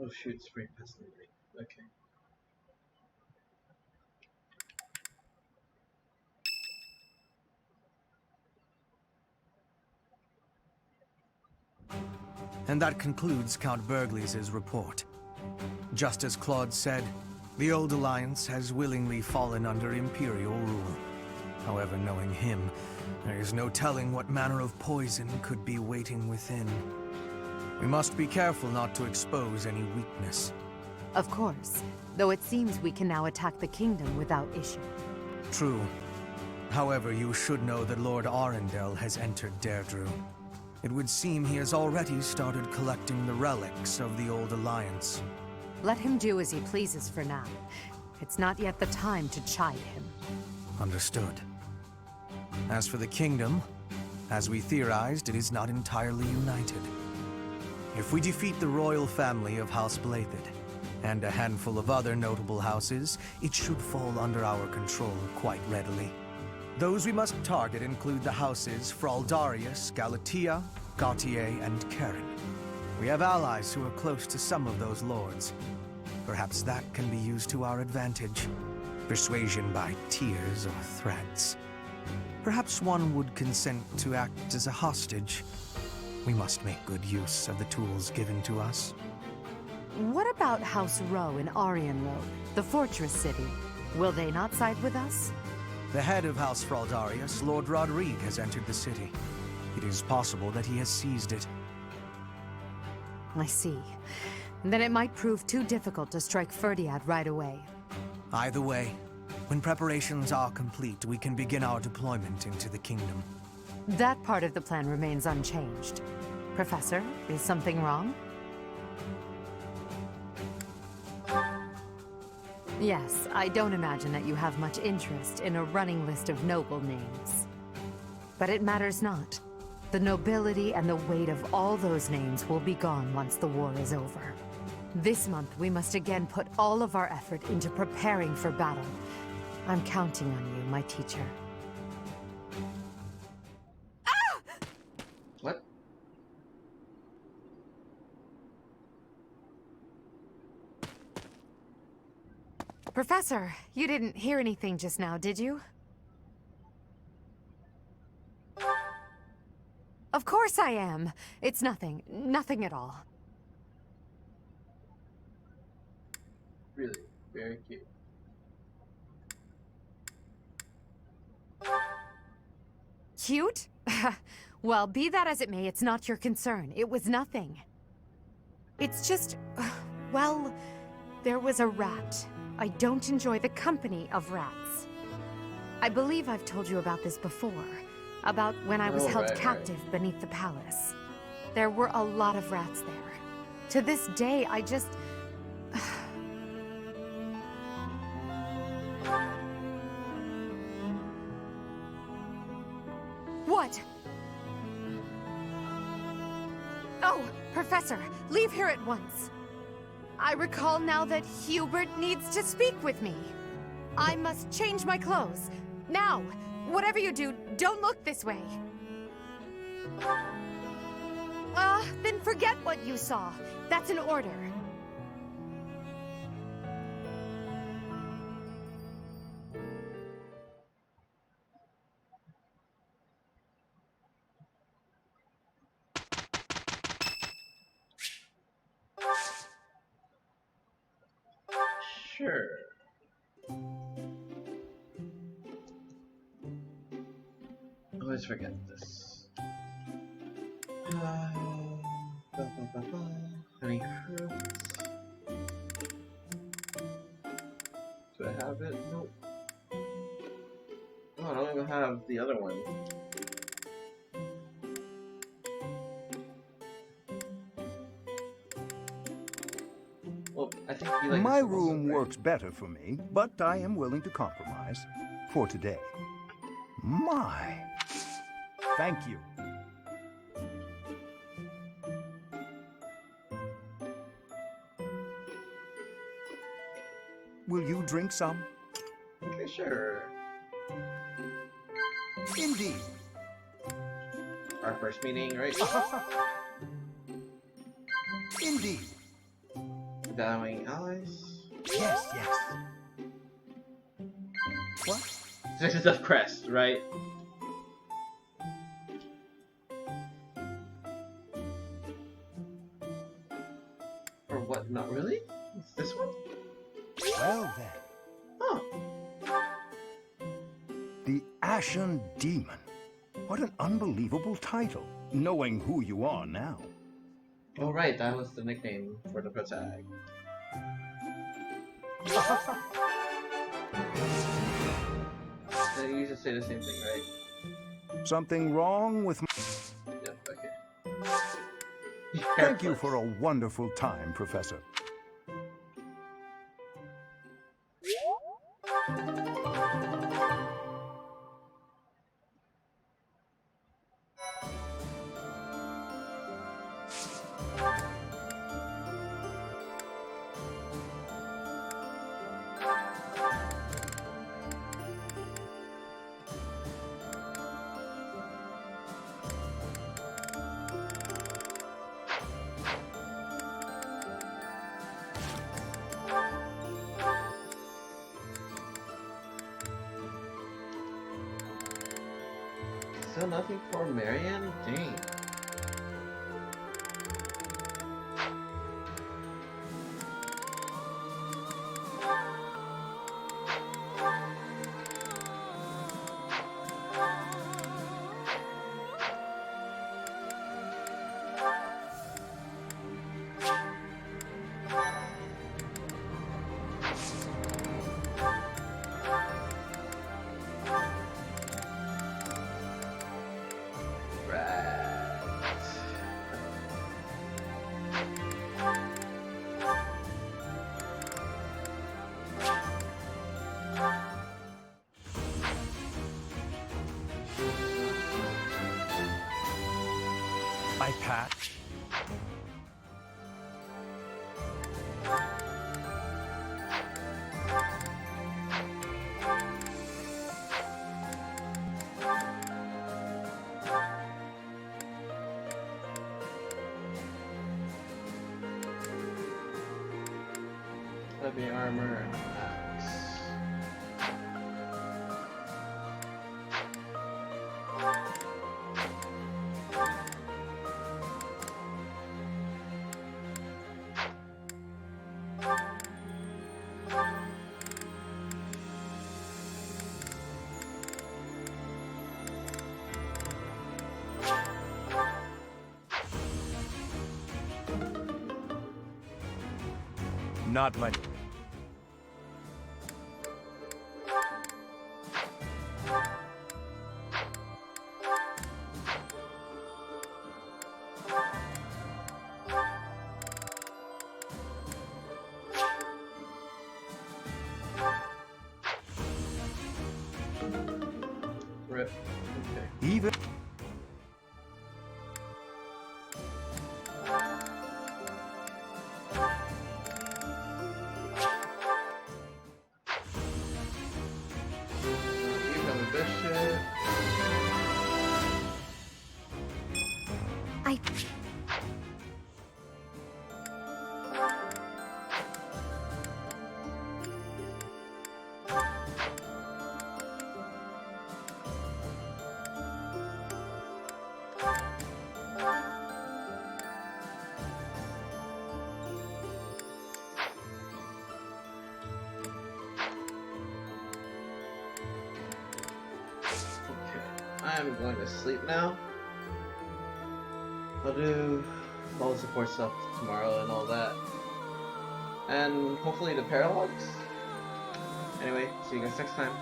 Speaker 1: Oh shoot, spring past the night. Okay.
Speaker 10: And that concludes Count Burgles' report. Just as Claude said, the Old Alliance has willingly fallen under Imperial rule. However, knowing him, there is no telling what manner of poison could be waiting within. We must be careful not to expose any weakness.
Speaker 2: Of course, though it seems we can now attack the kingdom without issue.
Speaker 10: True. However, you should know that Lord Arundel has entered Deirdre. It would seem he has already started collecting the relics of the Old Alliance.
Speaker 2: Let him do as he pleases for now. It's not yet the time to chide him.
Speaker 10: Understood. As for the kingdom, as we theorized, it is not entirely united. If we defeat the royal family of House Blathed, and a handful of other notable houses, it should fall under our control quite readily. Those we must target include the houses Fraldarius, Galatea, Gautier, and Karen. We have allies who are close to some of those lords. Perhaps that can be used to our advantage. Persuasion by tears or threats. Perhaps one would consent to act as a hostage. We must make good use of the tools given to us.
Speaker 2: What about House Rowe in Aryan Road, the fortress city? Will they not side with us?
Speaker 10: The head of House Fraldarius, Lord Rodrigue, has entered the city. It is possible that he has seized it.
Speaker 2: I see. Then it might prove too difficult to strike Ferdiad right away.
Speaker 10: Either way, when preparations are complete, we can begin our deployment into the kingdom.
Speaker 2: That part of the plan remains unchanged. Professor, is something wrong? Yes, I don't imagine that you have much interest in a running list of noble names. But it matters not. The nobility and the weight of all those names will be gone once the war is over. This month, we must again put all of our effort into preparing for battle. I'm counting on you, my teacher.
Speaker 1: What?
Speaker 2: Professor, you didn't hear anything just now, did you? Of course I am. It's nothing. Nothing at all.
Speaker 1: Really, very cute.
Speaker 2: Cute? Well, be that as it may, it's not your concern. It was nothing. It's just... well, there was a rat. I don't enjoy the company of rats. I believe I've told you about this before. About when I was held captive beneath the palace. There were a lot of rats there. To this day, I just... What? Oh, Professor, leave here at once. I recall now that Hubert needs to speak with me. I must change my clothes. Now! Whatever you do, don't look this way. Then forget what you saw. That's an order.
Speaker 1: Sure. Always forget this. Honey fruits. Do I have it? Nope. Oh, I don't even have the other one. Well, I think he likes
Speaker 16: My room works better for me, but I am willing to compromise for today. My. Thank you. Will you drink some?
Speaker 1: Okay, sure.
Speaker 16: Indeed.
Speaker 1: Our first meeting, right?
Speaker 16: Indeed.
Speaker 1: Valuing allies?
Speaker 16: Yes, yes.
Speaker 1: What? This is a crest, right?
Speaker 16: The Ashen Demon. What an unbelievable title, knowing who you are now.
Speaker 1: Oh right, that was the nickname for the protag. You used to say the same thing, right?
Speaker 16: Something wrong with
Speaker 1: Yep, okay.
Speaker 16: Thank you for a wonderful time, Professor.
Speaker 1: Still nothing for Marianne? Dang.
Speaker 5: I patch.
Speaker 1: Heavy armor and axe.
Speaker 5: Not my...
Speaker 1: Rip. Okay.
Speaker 16: Even
Speaker 1: This shit.
Speaker 6: I...
Speaker 1: I'm going to sleep now. I'll do all the support stuff tomorrow and all that. And hopefully the paralogs. Anyway, see you guys next time.